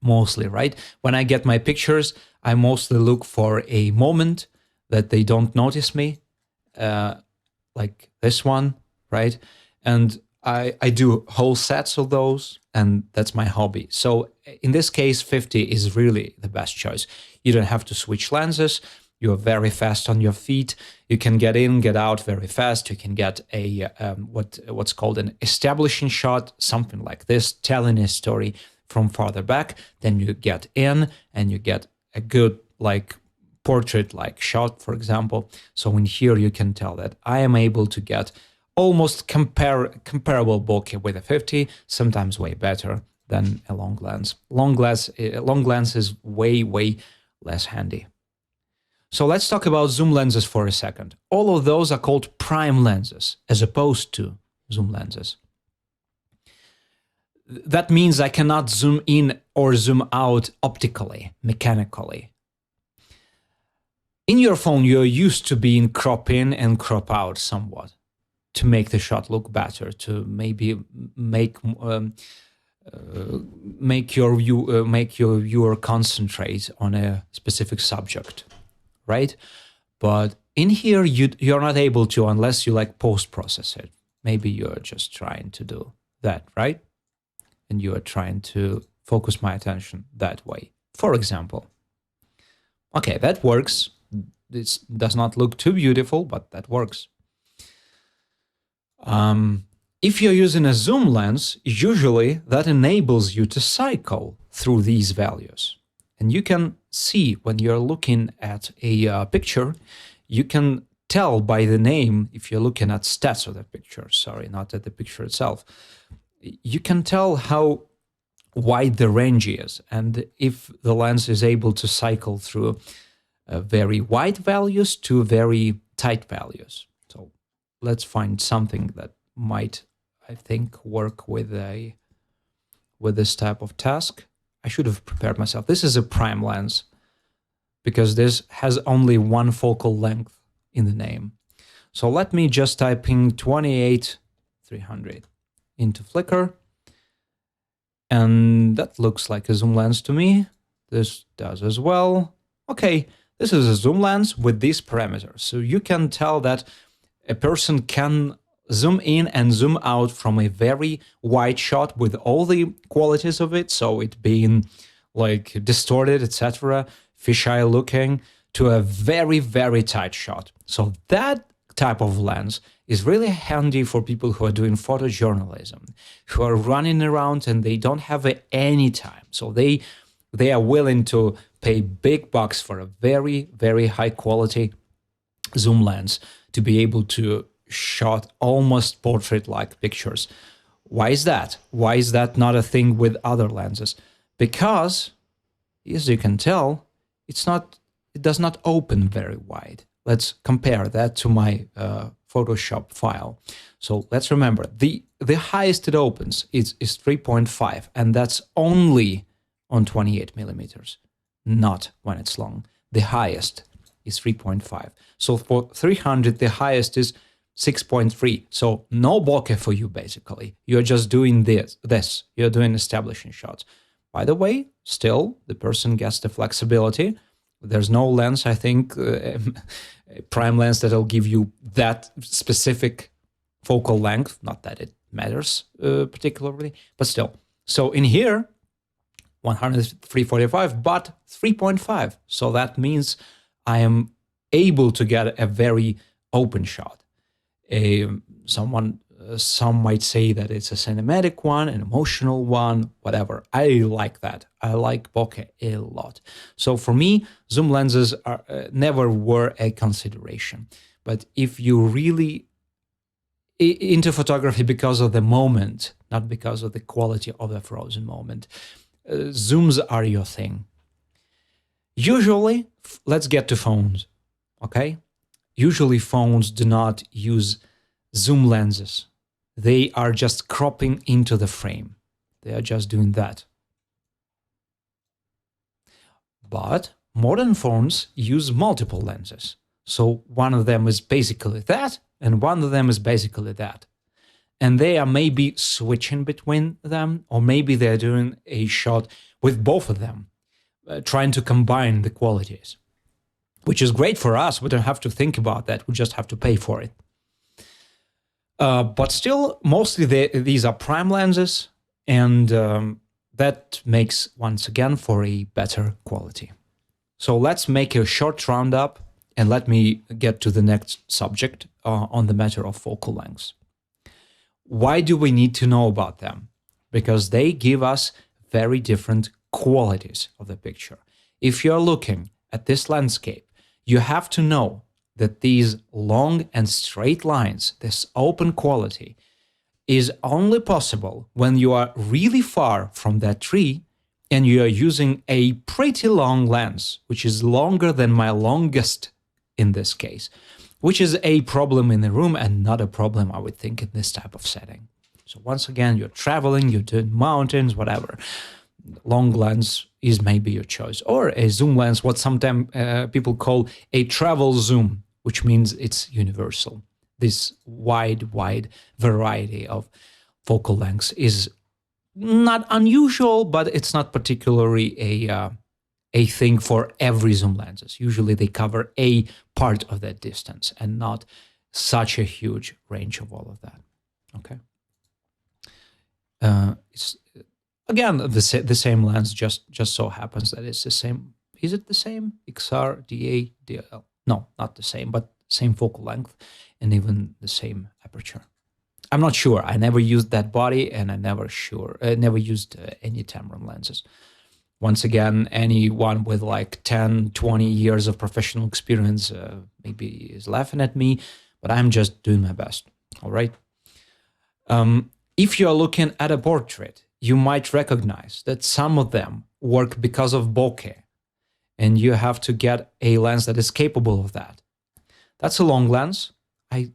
mostly, right? When I get my pictures, I mostly look for a moment that they don't notice me, like this one, right? And I do whole sets of those, and that's my hobby. So in this case, 50 is really the best choice. You don't have to switch lenses. You're very fast on your feet. You can get in, get out very fast. You can get a what's called an establishing shot, something like this, telling a story from farther back. Then you get in and you get a good like portrait-like shot, for example. So in here you can tell that I am able to get almost comparable bokeh with a 50, sometimes way better than a long lens. Long lens is way less handy. So let's talk about zoom lenses for a second. All of those are called prime lenses as opposed to zoom lenses. That means I cannot zoom in or zoom out optically, mechanically. In your phone, you're used to being crop in and crop out somewhat to make the shot look better, to maybe make your viewer concentrate on a specific subject, right? But in here, you're not able to unless you like post-process it. Maybe you're just trying to do that, right? And you are trying to focus my attention that way, for example. Okay, that works. This does not look too beautiful, but that works. If you're using a zoom lens, usually that enables you to cycle through these values. And you can see when you're looking at a picture, you can tell by the name, if you're looking at stats of the picture, sorry, not at the picture itself, you can tell how wide the range is. And if the lens is able to cycle through very wide values to very tight values. So let's find something that might, I think, work with this type of task. I should have prepared myself. This is a prime lens because this has only one focal length in the name. So let me just type in 28-300 into Flickr. And that looks like a zoom lens to me. This does as well. Okay, this is a zoom lens with these parameters. So you can tell that a person can zoom in and zoom out from a very wide shot with all the qualities of it. So it being like distorted, etc., fisheye looking, to a very tight shot. So that type of lens is really handy for people who are doing photojournalism, who are running around and they don't have any time. So they are willing to pay big bucks for a very high quality zoom lens to be able to shot almost portrait-like pictures. Why is that? Why is that not a thing with other lenses? Because, as you can tell, it does not open very wide. Let's compare that to my Photoshop file. So let's remember, the highest it opens is 3.5, and that's only on 28 millimeters, not when it's long. The highest is 3.5. So for 300, the highest is 6.3. So no bokeh for you, basically. You're just doing this. You're doing establishing shots. By the way, still, the person gets the flexibility. There's no lens, I think, prime lens that'll give you that specific focal length. Not that it matters particularly, but still. So in here, 100, 345, but 3.5. So that means I am able to get a very open shot. Some might say that it's a cinematic one, an emotional one, whatever. I like that. I like bokeh a lot. So for me, zoom lenses never were a consideration. But if you really into photography because of the moment, not because of the quality of the frozen moment, zooms are your thing. Usually, let's get to phones, okay? Usually phones do not use zoom lenses. They are just cropping into the frame. They are just doing that. But modern phones use multiple lenses. So one of them is basically that, and one of them is basically that. And they are maybe switching between them, or maybe they're doing a shot with both of them, trying to combine the qualities, which is great for us. We don't have to think about that. We just have to pay for it. But still, mostly these are prime lenses, and that makes, once again, for a better quality. So let's make a short roundup And let me get to the next subject on the matter of focal lengths. Why do we need to know about them? Because they give us very different qualities of the picture. If you're looking at this landscape, you have to know that these long and straight lines, this open quality, is only possible when you are really far from that tree and you are using a pretty long lens, which is longer than my longest in this case, which is a problem in the room and not a problem, I would think, in this type of setting. So once again, you're traveling, you're doing mountains, whatever. Long lens is maybe your choice, or a zoom lens, what sometimes people call a travel zoom, which means it's universal. This wide variety of focal lengths is not unusual, but it's not particularly a thing for every zoom lenses. Usually they cover a part of that distance and not such a huge range of all of that. Okay. It's again the same lens. Just so happens that it's the same. Is it the same? XR, DA, DL? No, not the same, but same focal length and even the same aperture. I'm not sure. I never used that body, and I never used any Tamron lenses. Once again, anyone with like 10, 20 years of professional experience maybe is laughing at me, but I'm just doing my best. All right. If you're looking at a portrait, you might recognize that some of them work because of bokeh, and you have to get a lens that is capable of that. That's a long lens. I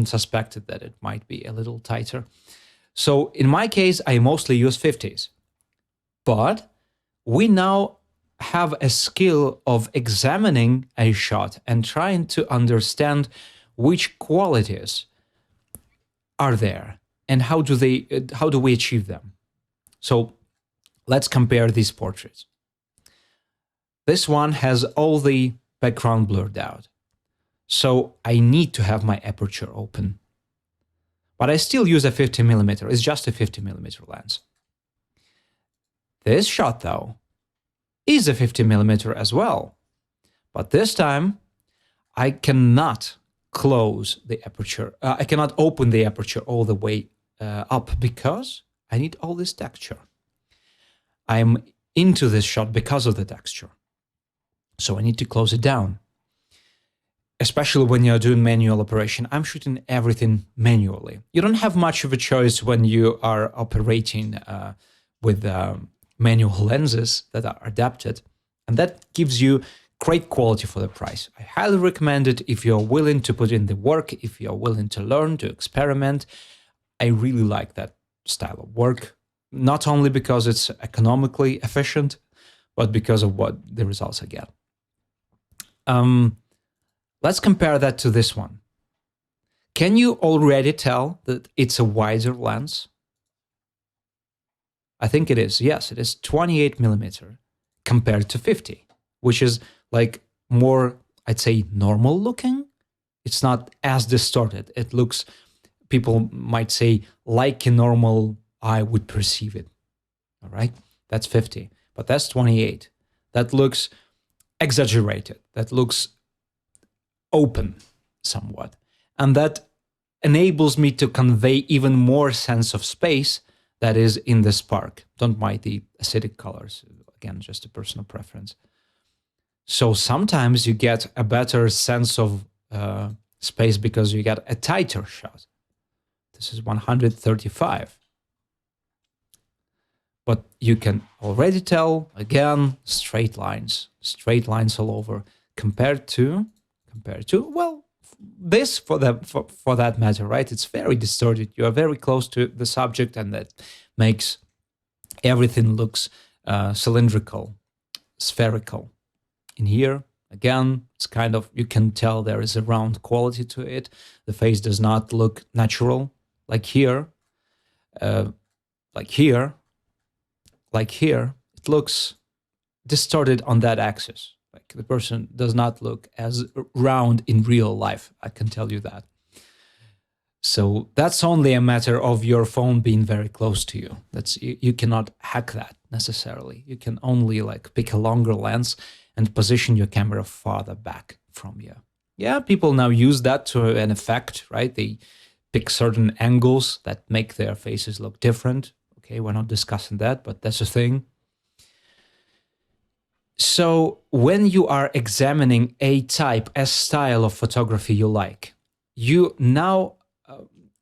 suspected that it might be a little tighter. So in my case, I mostly use 50s. But we now have a skill of examining a shot and trying to understand which qualities are there and how do we achieve them. So let's compare these portraits. This one has all the background blurred out. So I need to have my aperture open. But I still use a 50mm. It's just a 50mm lens. This shot, though, is a 50mm as well. But this time, I cannot close the aperture. I cannot open the aperture all the way up because I need all this texture. I'm into this shot because of the texture. So I need to close it down. Especially when you're doing manual operation, I'm shooting everything manually. You don't have much of a choice when you are operating with manual lenses that are adapted, and that gives you great quality for the price. I highly recommend it if you're willing to put in the work, if you're willing to learn, to experiment. I really like that style of work, not only because it's economically efficient, but because of what the results I get. Let's compare that to this one. Can you already tell that it's a wider lens? I think it is. Yes, it is 28mm compared to 50, which is like more, I'd say, normal looking. It's not as distorted. It looks, people might say, like a normal eye would perceive it. All right, that's 50, but that's 28. That looks exaggerated. That looks open somewhat, and that enables me to convey even more sense of space that is in the spark. Don't mind the acidic colors, again, just a personal preference. So sometimes you get a better sense of space because you get a tighter shot. This is 135, but you can already tell, again, straight lines all over compared to, well, this for that matter, right? It's very distorted. You are very close to the subject, and that makes everything looks cylindrical, spherical. In here, again, it's kind of, you can tell there is a round quality to it. The face does not look natural, like here, like here. It looks distorted on that axis. Like the person does not look as round in real life, I can tell you that. So that's only a matter of your phone being very close to you. You cannot hack that necessarily. You can only like pick a longer lens and position your camera farther back from you. Yeah, people now use that to an effect, right? They pick certain angles that make their faces look different. Okay, we're not discussing that, but that's a thing. So when you are examining a type, a style of photography you like, you now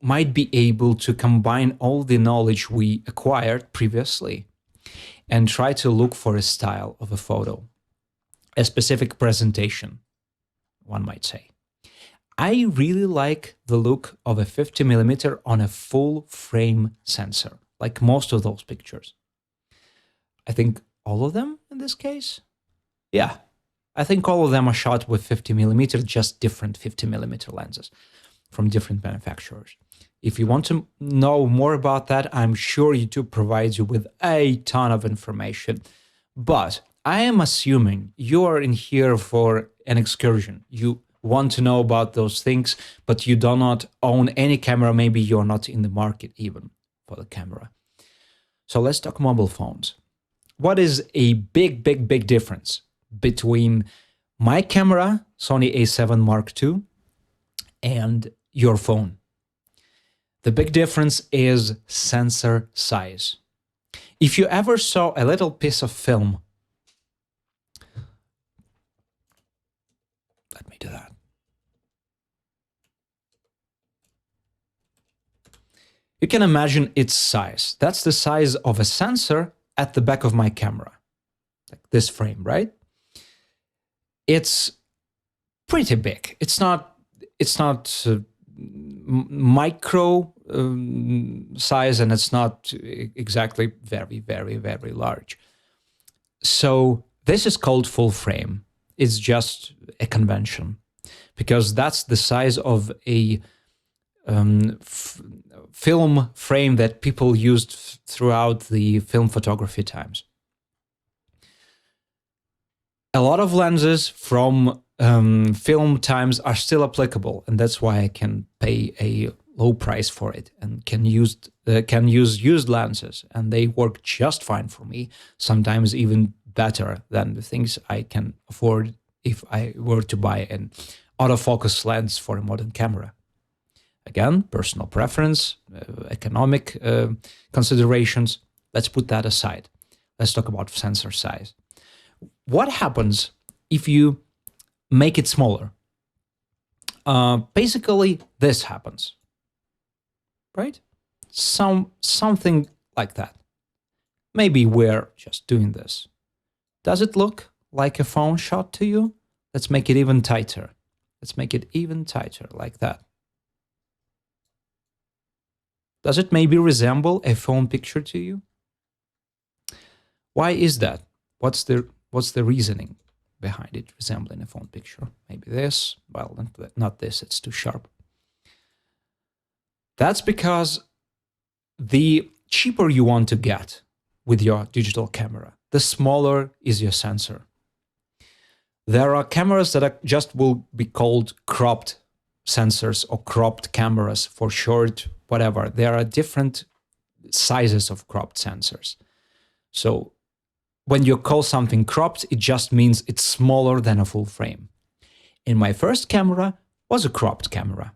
might be able to combine all the knowledge we acquired previously and try to look for a style of a photo, a specific presentation, one might say. I really like the look of a 50mm on a full frame sensor, like most of those pictures. I think all of them in this case. Yeah, I think all of them are shot with 50mm, just different 50mm lenses from different manufacturers. If you want to know more about that, I'm sure YouTube provides you with a ton of information. But I am assuming you are in here for an excursion. You want to know about those things, but you do not own any camera. Maybe you're not in the market even for the camera. So let's talk mobile phones. What is a big difference between my camera, Sony A7 Mark II, and your phone? The big difference is sensor size. If you ever saw a little piece of film, let me do that. You can imagine its size. That's the size of a sensor at the back of my camera, like this frame, right? It's pretty big. It's not micro size, and it's not exactly very large. So this is called full frame. It's just a convention because that's the size of a film frame that people used throughout the film photography times. A lot of lenses from film times are still applicable, and that's why I can pay a low price for it and can use used lenses, and they work just fine for me, sometimes even better than the things I can afford if I were to buy an autofocus lens for a modern camera. Again, personal preference, economic considerations. Let's put that aside. Let's talk about sensor size. What happens if you make it smaller? Basically, this happens, right? Something like that. Maybe we're just doing this. Does it look like a phone shot to you? Let's make it even tighter. Let's make it even tighter, like that. Does it maybe resemble a phone picture to you? Why is that? What's the reasoning behind it resembling a phone picture? Maybe this. Well, not this, it's too sharp. That's because the cheaper you want to get with your digital camera, the smaller is your sensor. There are cameras that just will be called cropped sensors or cropped cameras for short, whatever. There are different sizes of cropped sensors. So when you call something cropped, it just means it's smaller than a full frame. And my first camera was a cropped camera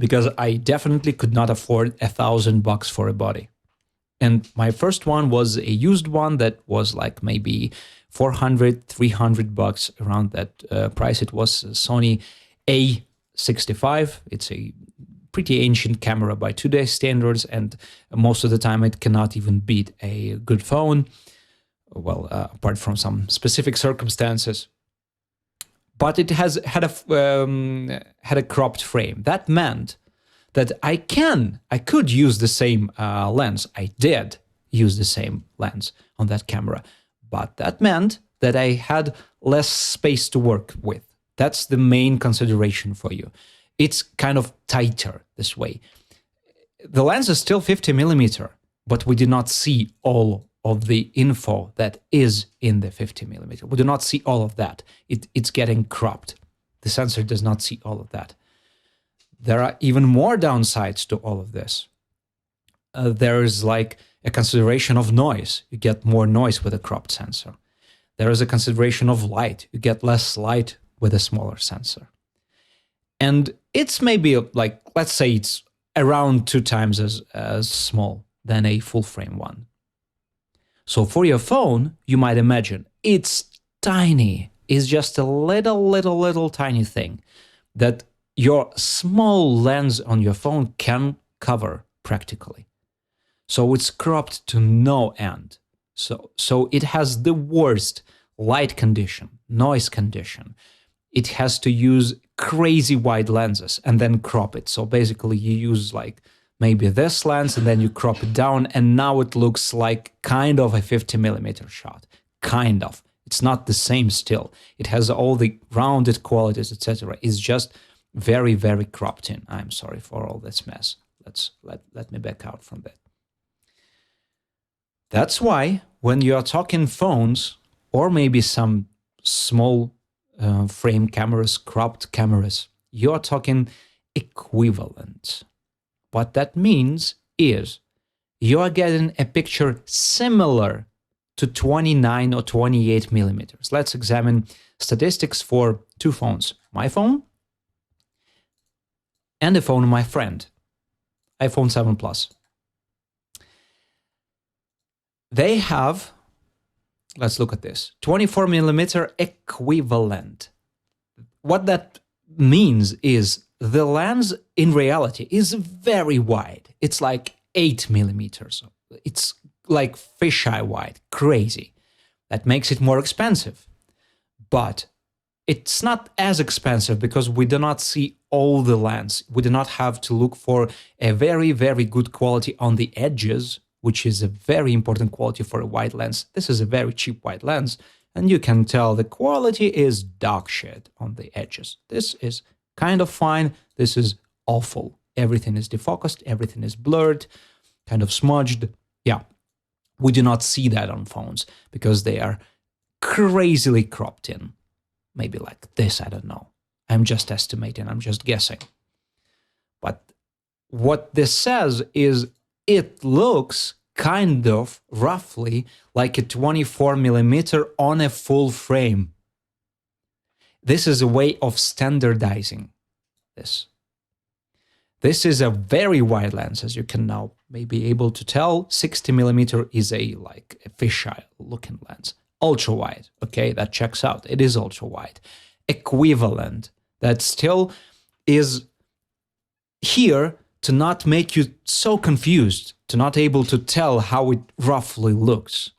because I definitely could not afford $1,000 for a body. And my first one was a used one that was like maybe $400, $300, around that price. It was a Sony A65. It's a pretty ancient camera by today's standards, and most of the time it cannot even beat a good phone. Well, apart from some specific circumstances. But it had a cropped frame. That meant that I could use the same lens. I did use the same lens on that camera, but that meant that I had less space to work with. That's the main consideration for you. It's kind of tighter this way. The lens is still 50mm, but we did not see all of the info that is in the 50mm. We do not see all of that. It's getting cropped. The sensor does not see all of that. There are even more downsides to all of this. There is like a consideration of noise. You get more noise with a cropped sensor. There is a consideration of light. You get less light with a smaller sensor. And it's maybe like, let's say it's around 2 times as small than a full frame one. So for your phone, you might imagine it's tiny. It's just a little tiny thing that your small lens on your phone can cover practically. So it's cropped to no end. So it has the worst light condition, noise condition. It has to use crazy wide lenses and then crop it. So basically you use like maybe this lens and then you crop it down, and now it looks like kind of a 50mm shot. Kind of. It's not the same still. It has all the rounded qualities, etc. It's just very, very cropped in. I'm sorry for all this mess. Let me back out from that. That's why when you are talking phones or maybe some small frame cameras, cropped cameras, you are talking equivalent. What that means is you are getting a picture similar to 29 or 28 millimeters. Let's examine statistics for 2 phones. My phone and the phone of my friend, iPhone 7 Plus. They have, let's look at this, 24mm equivalent. What that means is the lens in reality is very wide. It's like 8mm. It's like fisheye wide, crazy. That makes it more expensive. But it's not as expensive because we do not see all the lens. We do not have to look for a very, very good quality on the edges, which is a very important quality for a wide lens. This is a very cheap wide lens, and you can tell the quality is dog shit on the edges. This is kind of fine. This is awful. Everything is defocused, everything is blurred, kind of smudged. Yeah, we do not see that on phones because they are crazily cropped in. Maybe like this, I don't know. I'm just estimating, I'm just guessing. But what this says is it looks kind of roughly like a 24mm on a full frame. This is a way of standardizing this. This is a very wide lens, as you can now maybe able to tell. 60mm is a like a fisheye looking lens. Ultra wide, okay, that checks out. It is ultra wide. Equivalent, that still is here to not make you so confused, to not able to tell how it roughly looks.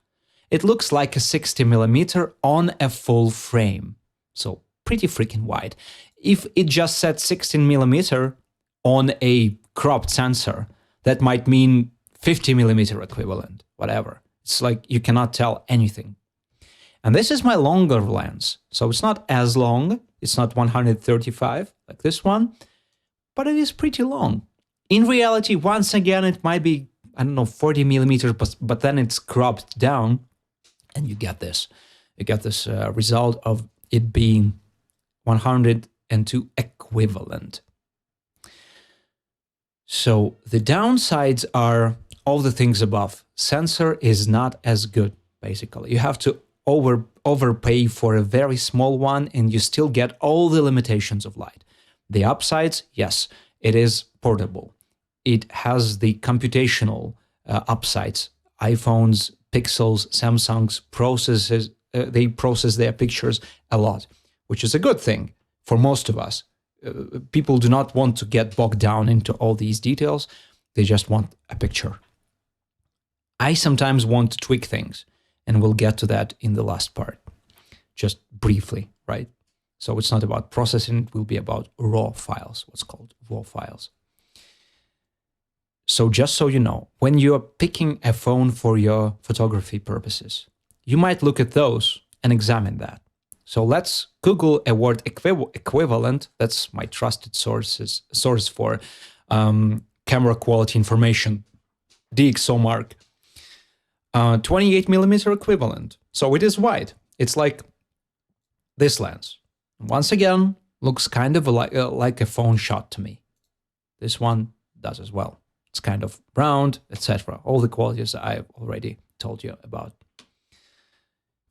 It looks like a 60mm on a full frame. So pretty freaking wide. If it just said 16mm on a cropped sensor, that might mean 50mm equivalent, whatever. It's like you cannot tell anything. And this is my longer lens. So it's not as long. It's not 135 like this one, but it is pretty long. In reality, once again, it might be, I don't know, 40mm, but then it's cropped down and you get this. You get this result of it being 102 equivalent. So the downsides are all the things above. Sensor is not as good, basically. You have to overpay for a very small one and you still get all the limitations of light. The upsides, yes, it is portable. It has the computational upsides. iPhones, Pixels, Samsungs they process their pictures a lot, which is a good thing for most of us. People do not want to get bogged down into all these details. They just want a picture. I sometimes want to tweak things, and we'll get to that in the last part, just briefly, right? So it's not about processing, it will be about raw files, what's called raw files. So just so you know, when you're picking a phone for your photography purposes, you might look at those and examine that. So let's Google a word equivalent. That's my trusted source for camera quality information, DxOMark. 28mm equivalent. So it is wide. It's like this lens. Once again, looks kind of like a phone shot to me. This one does as well. It's kind of round, etc. All the qualities I've already told you about.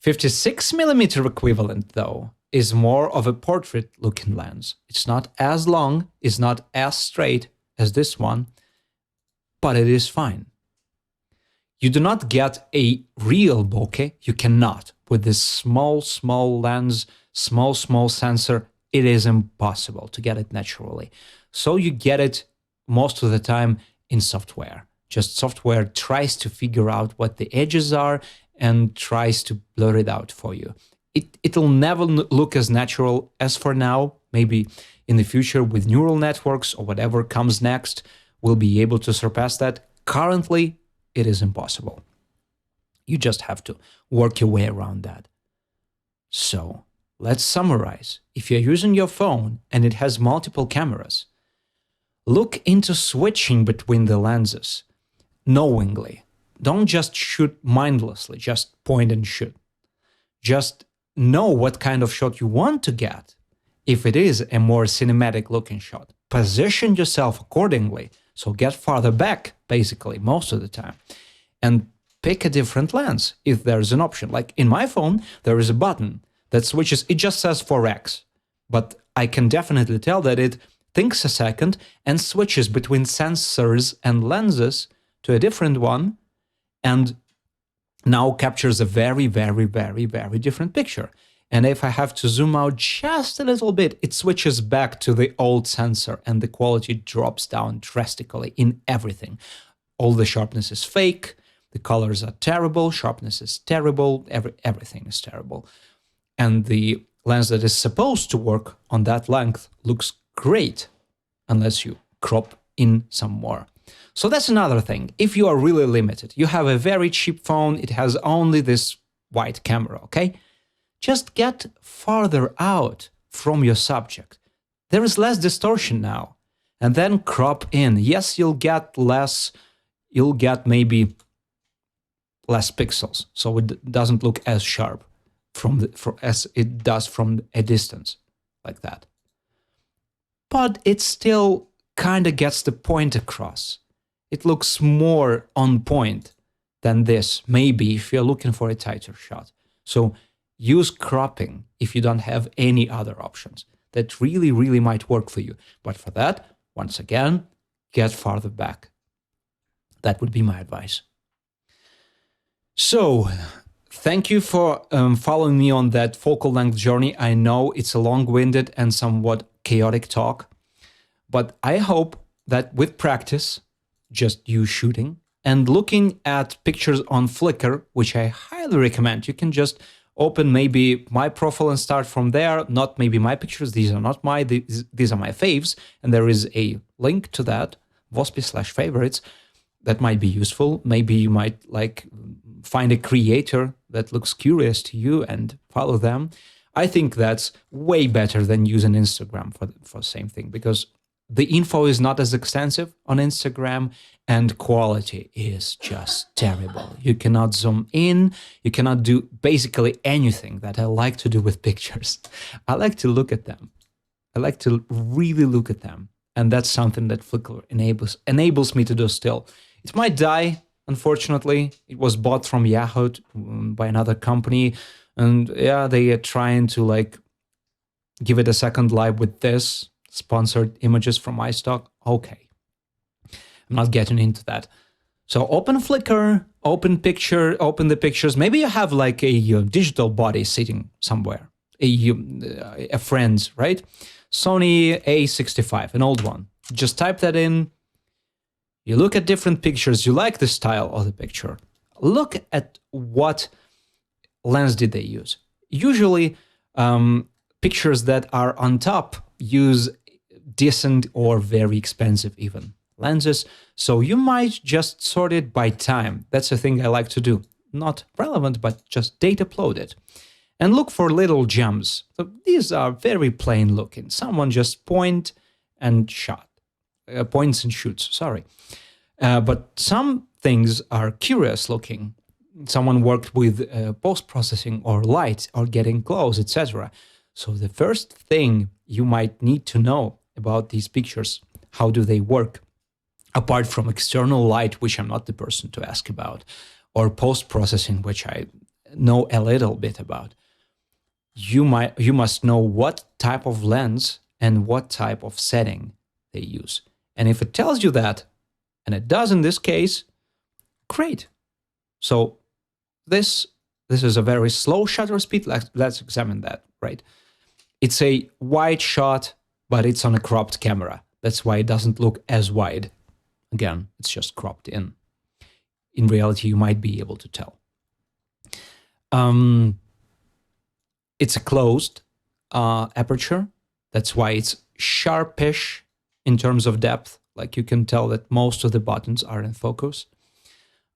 56mm equivalent, though. is more of a portrait looking lens. It's not as long, it's not as straight as this one, but it is fine. You do not get a real bokeh. You cannot. With this small lens, small sensor, it is impossible to get it naturally. So you get it most of the time in software. Just software tries to figure out what the edges are and tries to blur it out for you. It'll never look as natural as for now. Maybe in the future with neural networks or whatever comes next, we'll be able to surpass that. Currently, it is impossible. You just have to work your way around that. So let's summarize. If you're using your phone and it has multiple cameras, look into switching between the lenses knowingly. Don't just shoot mindlessly, just point and shoot. Just know what kind of shot you want to get. If it is a more cinematic looking shot, position yourself accordingly. So get farther back, basically, most of the time. And pick a different lens if there's an option. Like in my phone, there is a button that switches, it just says 4x. But I can definitely tell that it thinks a second and switches between sensors and lenses to a different one, and now captures a very different picture. And if I have to zoom out just a little bit, it switches back to the old sensor and the quality drops down drastically in everything. All the sharpness is fake, the colors are terrible, sharpness is terrible, everything is terrible. And the lens that is supposed to work on that length looks great, unless you crop in some more. So that's another thing. If you are really limited, you have a very cheap phone, it has only this wide camera, okay? Just get farther out from your subject. There is less distortion now. And then crop in. Yes, you'll get maybe less pixels, so it doesn't look as sharp as it does from a distance, like that. But it still kind of gets the point across. It looks more on point than this, maybe if you're looking for a tighter shot. So use cropping if you don't have any other options. That really might work for you. But for that, once again, get farther back. That would be my advice. So, thank you for following me on that focal length journey. I know it's a long-winded and somewhat chaotic talk, but I hope that with practice, just you shooting and looking at pictures on Flickr, which I highly recommend. You can just open maybe my profile and start from there. Not maybe my pictures. These are not these are my faves. And there is a link to that, vospi-favorites, that might be useful. Maybe you might find a creator that looks curious to you and follow them. I think that's way better than using Instagram for the same thing, because the info is not as extensive on Instagram and quality is just terrible. You cannot zoom in. You cannot do basically anything that I like to do with pictures. I like to look at them. I like to really look at them. And that's something that Flickr enables me to do still. It might die, unfortunately. It was bought from Yahoo by another company. And yeah, they are trying to give it a second life with this. Sponsored images from my stock. Okay. I'm not getting into that. So open Flickr, open the pictures. Maybe you have a digital body sitting somewhere. A friend's, right? Sony A65, an old one. Just type that in. You look at different pictures. You like the style of the picture. Look at what lens did they use. Usually, pictures that are on top use decent or very expensive even lenses. So you might just sort it by time. That's a thing I like to do. Not relevant, but just date uploaded. And look for little gems. So these are very plain looking. Someone just points and shoots, sorry. But some things are curious looking. Someone worked with post-processing or light or getting close, etc. So the first thing you might need to know about these pictures, how do they work, apart from external light, which I'm not the person to ask about, or post-processing, which I know a little bit about. you must know what type of lens and what type of setting they use. And if it tells you that, and it does in this case, great. So this is a very slow shutter speed. Let's examine that, right? It's a wide shot, but it's on a cropped camera. That's why it doesn't look as wide. Again, it's just cropped in. In reality, you might be able to tell. It's a closed aperture. That's why it's sharpish in terms of depth. Like you can tell that most of the buttons are in focus.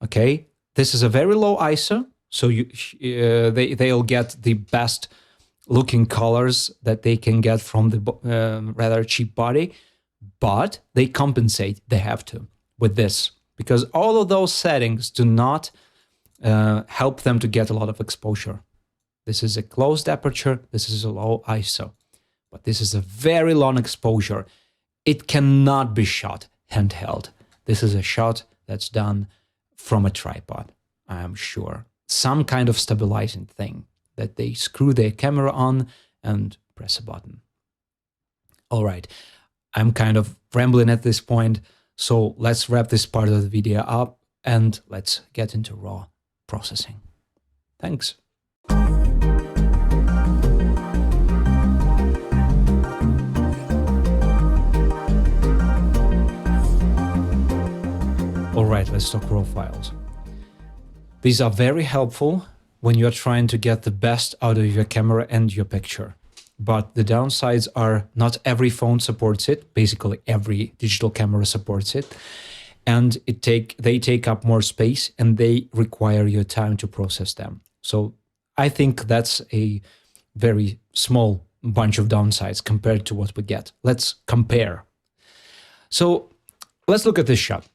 Okay, this is a very low ISO, so they'll get the best looking colors that they can get from the rather cheap body, but they compensate. They have to with this, because all of those settings do not help them to get a lot of exposure. This is a closed aperture. This is a low ISO, but this is a very long exposure. It cannot be shot handheld. This is a shot that's done from a tripod, I'm sure. Some kind of stabilizing thing that they screw their camera on and press a button. All right, I'm kind of rambling at this point, so let's wrap this part of the video up and let's get into raw processing. Thanks. All right, let's talk raw files. These are very helpful when you're trying to get the best out of your camera and your picture. But the downsides are not every phone supports it. Basically, every digital camera supports it. And they take up more space and they require your time to process them. So I think that's a very small bunch of downsides compared to what we get. Let's compare. So let's look at this shot.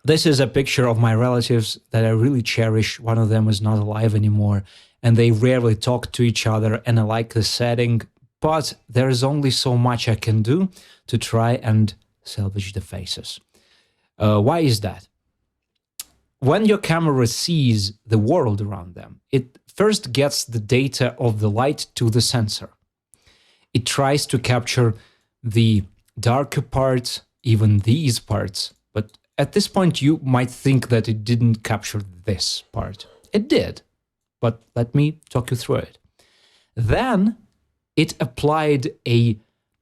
This is a picture of my relatives that I really cherish. One of them is not alive anymore, and they rarely talk to each other, and I like the setting, but there is only so much I can do to try and salvage the faces. Why is that? When your camera sees the world around them, it first gets the data of the light to the sensor. It tries to capture the darker parts, even these parts, but at this point, you might think that it didn't capture this part. It did, but let me talk you through it. Then it applied a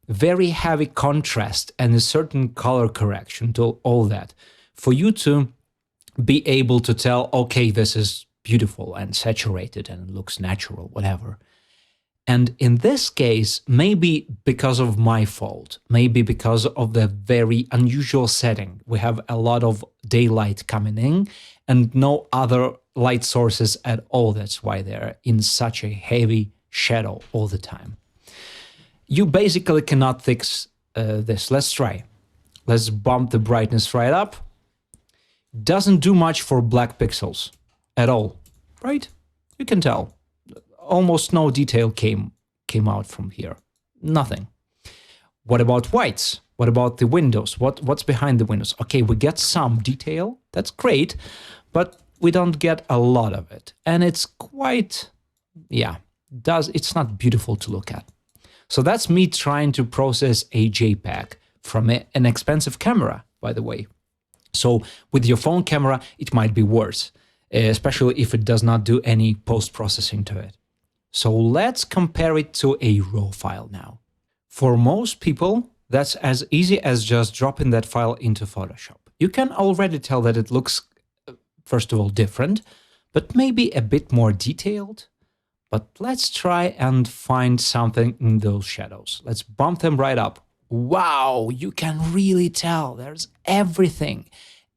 very heavy contrast and a certain color correction to all that for you to be able to tell, okay, this is beautiful and saturated and looks natural, whatever. And in this case, maybe because of my fault, maybe because of the very unusual setting, we have a lot of daylight coming in and no other light sources at all. That's why they're in such a heavy shadow all the time. You basically cannot fix this. Let's try. Let's bump the brightness right up. Doesn't do much for black pixels at all, right? You can tell. Almost no detail came out from here. Nothing. What about whites? What about the windows? What's behind the windows? Okay, we get some detail. That's great, but we don't get a lot of it. And it's quite, it's not beautiful to look at. So that's me trying to process a JPEG from an expensive camera, by the way. So with your phone camera, it might be worse, especially if it does not do any post-processing to it. So let's compare it to a RAW file now. For most people, that's as easy as just dropping that file into Photoshop. You can already tell that it looks, first of all, different, but maybe a bit more detailed. But let's try and find something in those shadows. Let's bump them right up. Wow, you can really tell there's everything.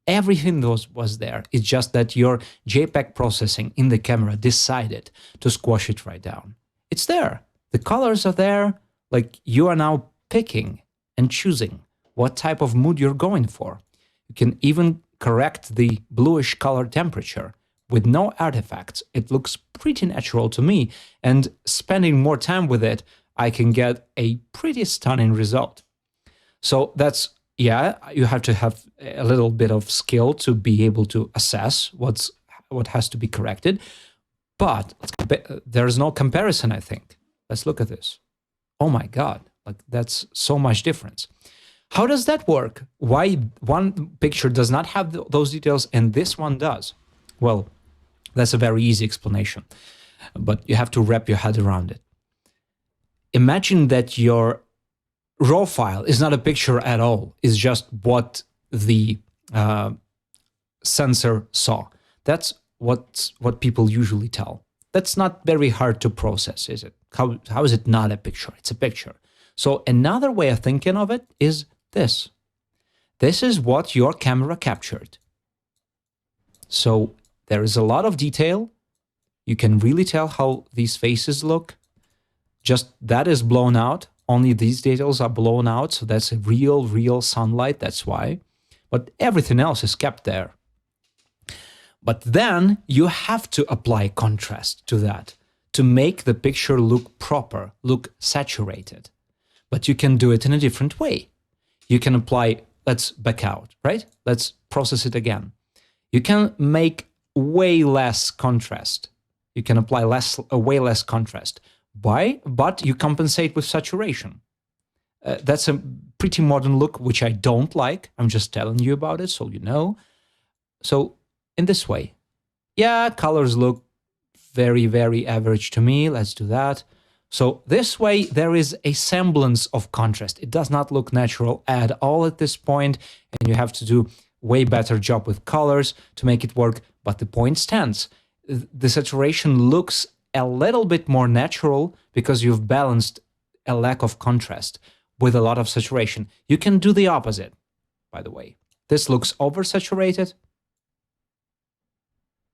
Everything was there. It's just that your JPEG processing in the camera decided to squash it right down. It's there. The colors are there. Like you are now picking and choosing what type of mood you're going for. You can even correct the bluish color temperature with no artifacts. It looks pretty natural to me. And spending more time with it, I can get a pretty stunning result. So that's, you have to have a little bit of skill to be able to assess what has to be corrected. But there's no comparison, I think. Let's look at this. Oh my God, like that's so much difference. How does that work? Why one picture does not have those details and this one does? Well, that's a very easy explanation, but you have to wrap your head around it. Imagine that your raw file is not a picture at all. It's just what the sensor saw. That's what people usually tell. That's not very hard to process, is it? How is it not a picture? It's a picture. So another way of thinking of it is this. This is what your camera captured. So there is a lot of detail. You can really tell how these faces look. Just that is blown out. Only these details are blown out. So that's a real sunlight. That's why. But everything else is kept there. But then you have to apply contrast to that to make the picture look proper, look saturated. But you can do it in a different way. You can apply, let's back out, right? Let's process it again. You can make way less contrast. You can apply way less contrast. But you compensate with saturation. That's a pretty modern look, which I don't like. I'm just telling you about it so you know. So in this way, yeah, colors look very average to me. Let's do that. So this way, there is a semblance of contrast. It does not look natural at all at this point, and you have to do way better job with colors to make it work. But the point stands. The saturation looks a little bit more natural because you've balanced a lack of contrast with a lot of saturation. You can do the opposite, by the way. This looks oversaturated.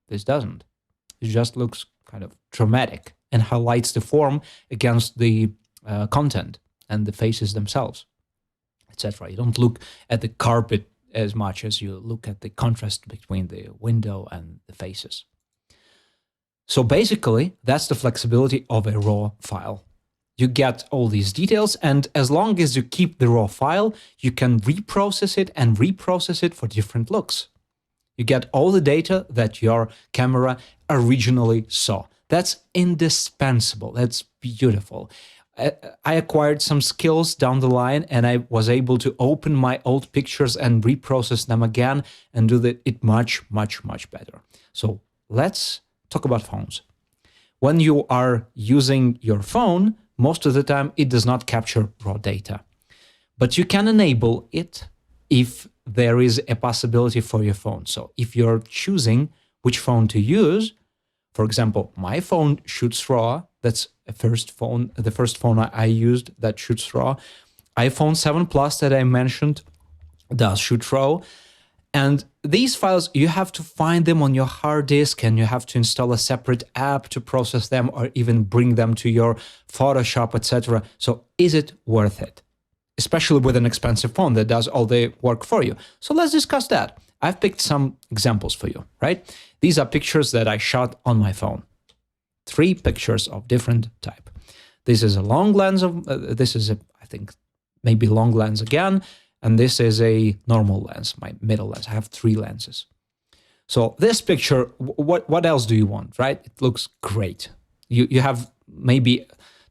This doesn't. It just looks kind of dramatic and highlights the form against the content and the faces themselves, etc. You don't look at the carpet as much as you look at the contrast between the window and the faces. So basically, that's the flexibility of a raw file. You get all these details, and as long as you keep the raw file, you can reprocess it and reprocess it for different looks. You get all the data that your camera originally saw. That's indispensable. That's beautiful. I acquired some skills down the line, and I was able to open my old pictures and reprocess them again and do it much better. So let's talk about phones. When you are using your phone, most of the time it does not capture raw data. But you can enable it if there is a possibility for your phone. So if you're choosing which phone to use, for example, my phone shoots RAW. That's the first phone I used that shoots RAW. iPhone 7 Plus that I mentioned does shoot RAW. And these files, you have to find them on your hard disk, and you have to install a separate app to process them or even bring them to your Photoshop, etc. So is it worth it? Especially with an expensive phone that does all the work for you. So let's discuss that. I've picked some examples for you, right? These are pictures that I shot on my phone. 3 pictures of different type. This is a long lens I think maybe long lens again, and this is a normal lens, my middle lens. I have 3 lenses. So this picture, what else do you want, right? It looks great. You have maybe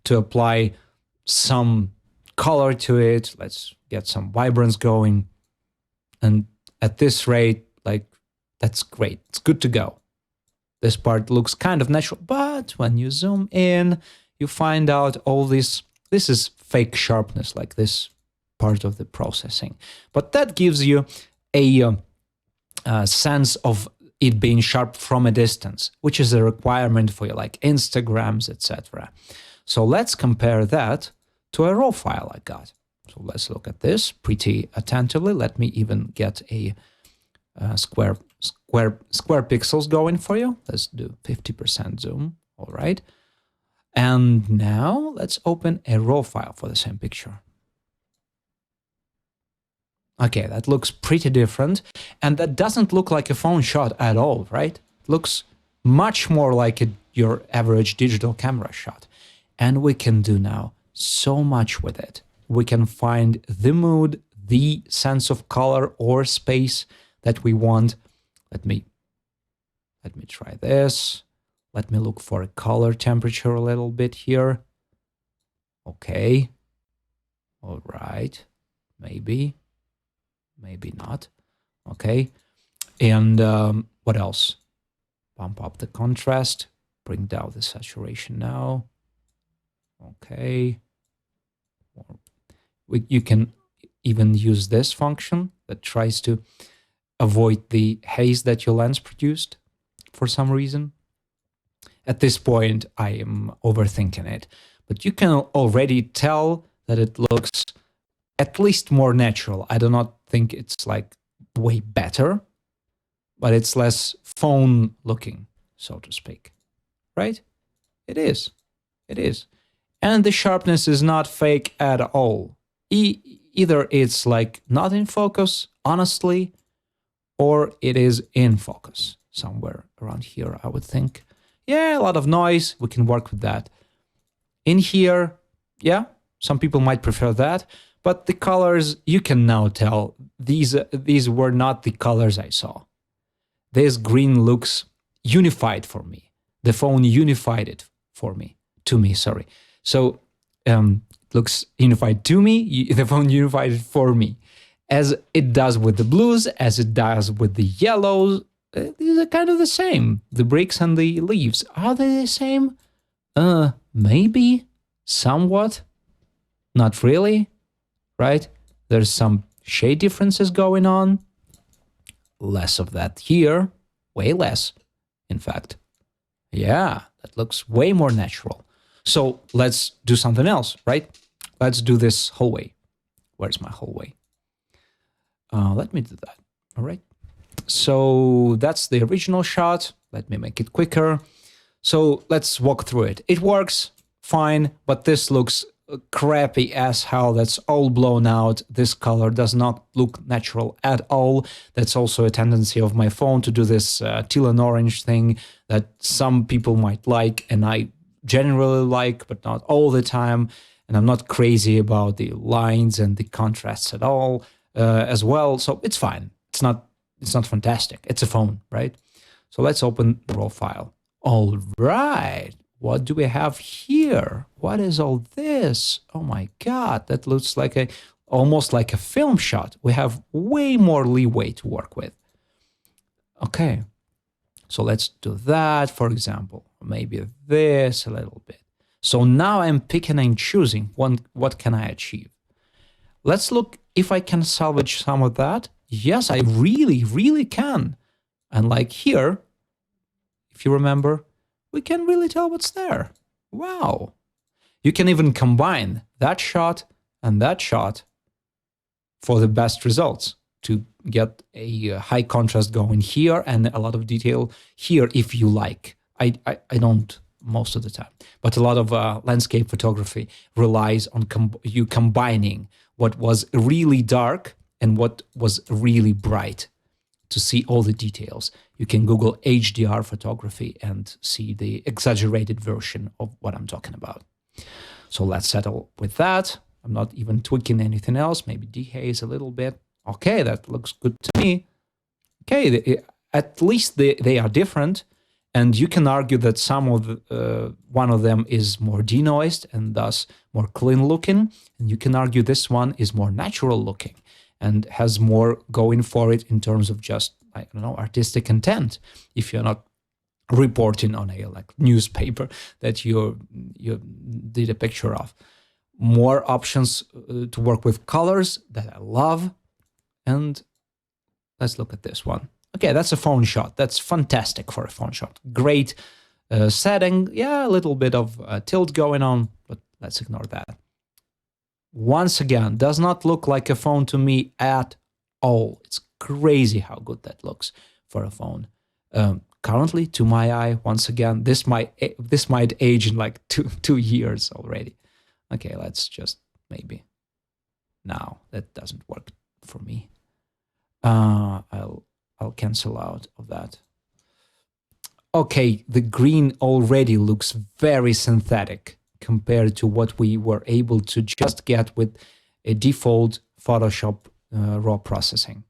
to apply some color to it. Let's get some vibrance going. And at this rate, like, that's great. It's good to go. This part looks kind of natural, but when you zoom in, you find out all this is fake sharpness, like this part of the processing. But that gives you a sense of it being sharp from a distance, which is a requirement for like Instagrams, etc. So let's compare that to a raw file I got. So let's look at this pretty attentively. Let me even get a square pixels going for you. Let's do 50% zoom. All right. And now let's open a raw file for the same picture. Okay, that looks pretty different. And that doesn't look like a phone shot at all, right? It looks much more like your average digital camera shot. And we can do now so much with it. We can find the mood, the sense of color or space that we want. Let me try this. Let me look for a color temperature a little bit here. Okay. All right. Maybe not. Okay. And what else? Bump up the contrast, bring down the saturation now. Okay. You can even use this function that tries to avoid the haze that your lens produced for some reason. At this point, I am overthinking it, but you can already tell that it looks at least more natural. I do not think it's like way better, but it's less phone looking, so to speak, right? It is. It is. And the sharpness is not fake at all. Either it's like not in focus, honestly, or it is in focus somewhere around here, I would think. Yeah, a lot of noise. We can work with that. In here, yeah, some people might prefer that. But the colors, you can now tell these were not the colors I saw. This green looks unified for me. The phone unified it for me, to me, sorry. So it looks unified to me, the phone unified it for me. As it does with the blues, as it does with the yellows, these are kind of the same. The bricks and the leaves, are they the same? Maybe, somewhat, not really, right? There's some shade differences going on. Less of that here, way less, in fact. Yeah, that looks way more natural. So let's do something else, right? Let's do this hallway. Where's my hallway? Let me do that, all right? So that's the original shot. Let me make it quicker. So let's walk through it. It works fine, but this looks crappy as hell. That's all blown out. This color does not look natural at all. That's also a tendency of my phone to do this teal and orange thing that some people might like, and I generally like, but not all the time. And I'm not crazy about the lines and the contrasts at all as well. So it's fine. It's not fantastic. It's a phone, right? So let's open the raw file. All right. What do we have here? What is all this? Oh my God, that looks like almost like a film shot. We have way more leeway to work with. Okay, so let's do that, for example. Maybe this a little bit. So now I'm picking and choosing what can I achieve. Let's look if I can salvage some of that. Yes, I really, really can. And like here, if you remember, we can really tell what's there. Wow. You can even combine that shot and that shot for the best results to get a high contrast going here and a lot of detail here if you like. I don't most of the time, but a lot of landscape photography relies on you combining what was really dark and what was really bright to see all the details. You can Google HDR photography and see the exaggerated version of what I'm talking about. So let's settle with that. I'm not even tweaking anything else, maybe dehaze a little bit. Okay, that looks good to me. Okay, at least they are different. And you can argue that some of one of them is more denoised and thus more clean looking. And you can argue this one is more natural looking and has more going for it in terms of just, I don't know, artistic intent. If you're not reporting on a like newspaper that you did a picture of. More options to work with colors that I love. And let's look at this one. Okay, that's a phone shot. That's fantastic for a phone shot. Great setting. Yeah, a little bit of tilt going on, but let's ignore that. Once again, does not look like a phone to me at all. It's crazy how good that looks for a phone. Currently, to my eye, once again, this might age in like two years already. Okay, let's just maybe. No, that doesn't work for me. I'll cancel out of that. Okay, the green already looks very synthetic compared to what we were able to just get with a default Photoshop raw processing.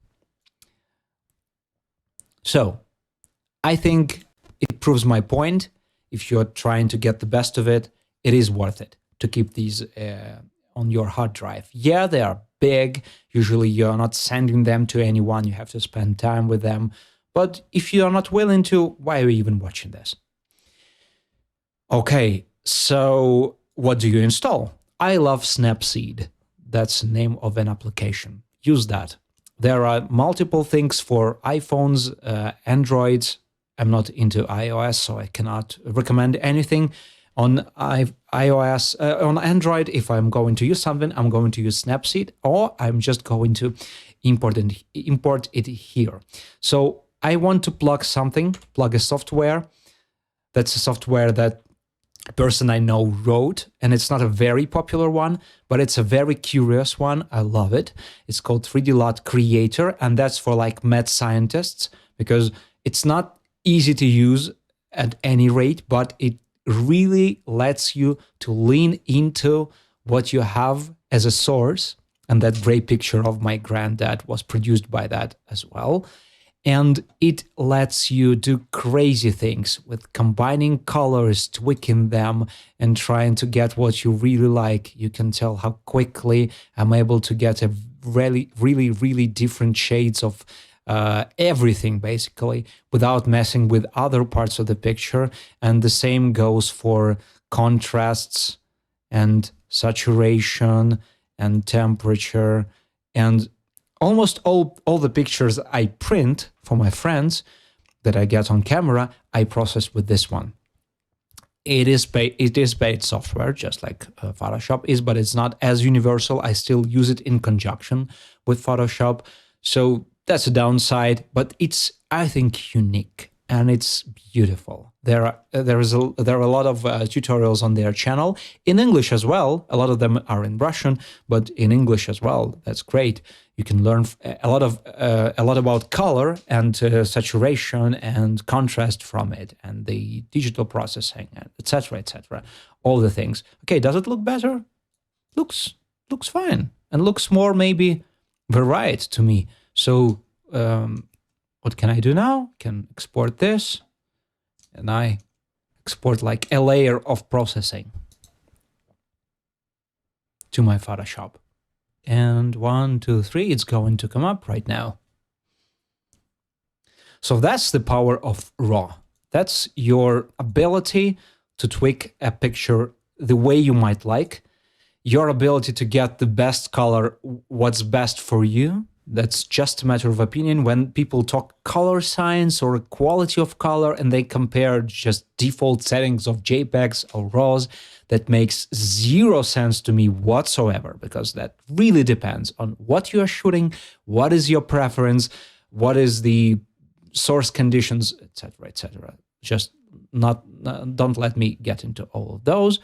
So I think it proves my point. if you're trying to get the best of it, it is worth it to keep these on your hard drive. Yeah, they are big. Usually you're not sending them to anyone. You have to spend time with them. But if you are not willing to, why are you even watching this? Okay, so what do you install? I love Snapseed. That's the name of an application. Use that. There are multiple things for iPhones, Androids. I'm not into iOS, so I cannot recommend anything. On iOS, on Android, if I'm going to use something, I'm going to use Snapseed, or I'm just going to import it here. So I want to plug a software. That's a software that a person I know wrote, and it's not a very popular one, but it's a very curious one. I love it. It's called LUT Creator, and that's for like mad scientists, because it's not easy to use at any rate, but it really lets you to lean into what you have as a source. And that great picture of my granddad was produced by that as well. And it lets you do crazy things with combining colors, tweaking them, and trying to get what you really like. You can tell how quickly I'm able to get a really different shades of everything, basically, without messing with other parts of the picture. And the same goes for contrasts and saturation and temperature, and almost all the pictures I print for my friends that I get on camera, I process with this one. It is paid software, just like Photoshop is, but it's not as universal. I still use it in conjunction with Photoshop. So that's a downside, but it's, I think, unique and it's beautiful. There are a lot of tutorials on their channel in English as well. A lot of them are in Russian, but in English as well. That's great. You can learn a lot about color and saturation and contrast from it, and the digital processing, etc., etc. All the things. Okay, does it look better? Looks fine, and looks more maybe varied to me. So what can I do now? I can export this, and I export like a layer of processing to my Photoshop. And 1, 2, 3, it's going to come up right now. So that's the power of RAW. That's your ability to tweak a picture the way you might like, your ability to get the best color, what's best for you. That's just a matter of opinion. When people talk color science or quality of color and they compare just default settings of JPEGs or RAWs, that makes zero sense to me whatsoever, because that really depends on what you are shooting, what is your preference, what is the source conditions, etc., etc. Just don't let me get into all of those.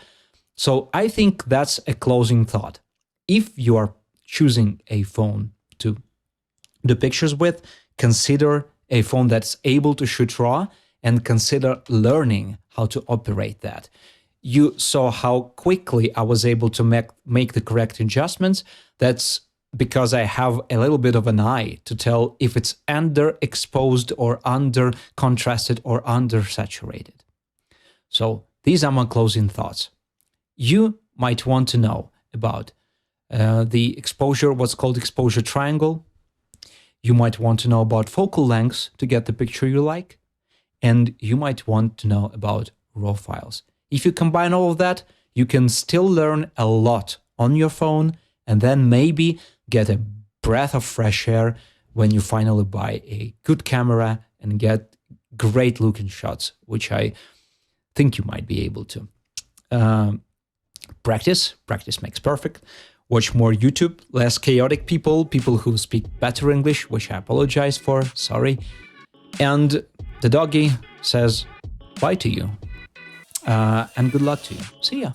So I think that's a closing thought. If you are choosing a phone to do pictures with, consider a phone that's able to shoot RAW, and consider learning how to operate that. You saw how quickly I was able to make the correct adjustments. That's because I have a little bit of an eye to tell if it's underexposed or under contrasted or under saturated. So these are my closing thoughts. You might want to know about the exposure, what's called exposure triangle. You might want to know about focal lengths to get the picture you like. And you might want to know about RAW files. If you combine all of that, you can still learn a lot on your phone, and then maybe get a breath of fresh air when you finally buy a good camera and get great looking shots, which I think you might be able to. Practice makes perfect. Watch more YouTube, less chaotic people who speak better English, which I apologize for, sorry. And the doggy says bye to you. And good luck to you. See ya.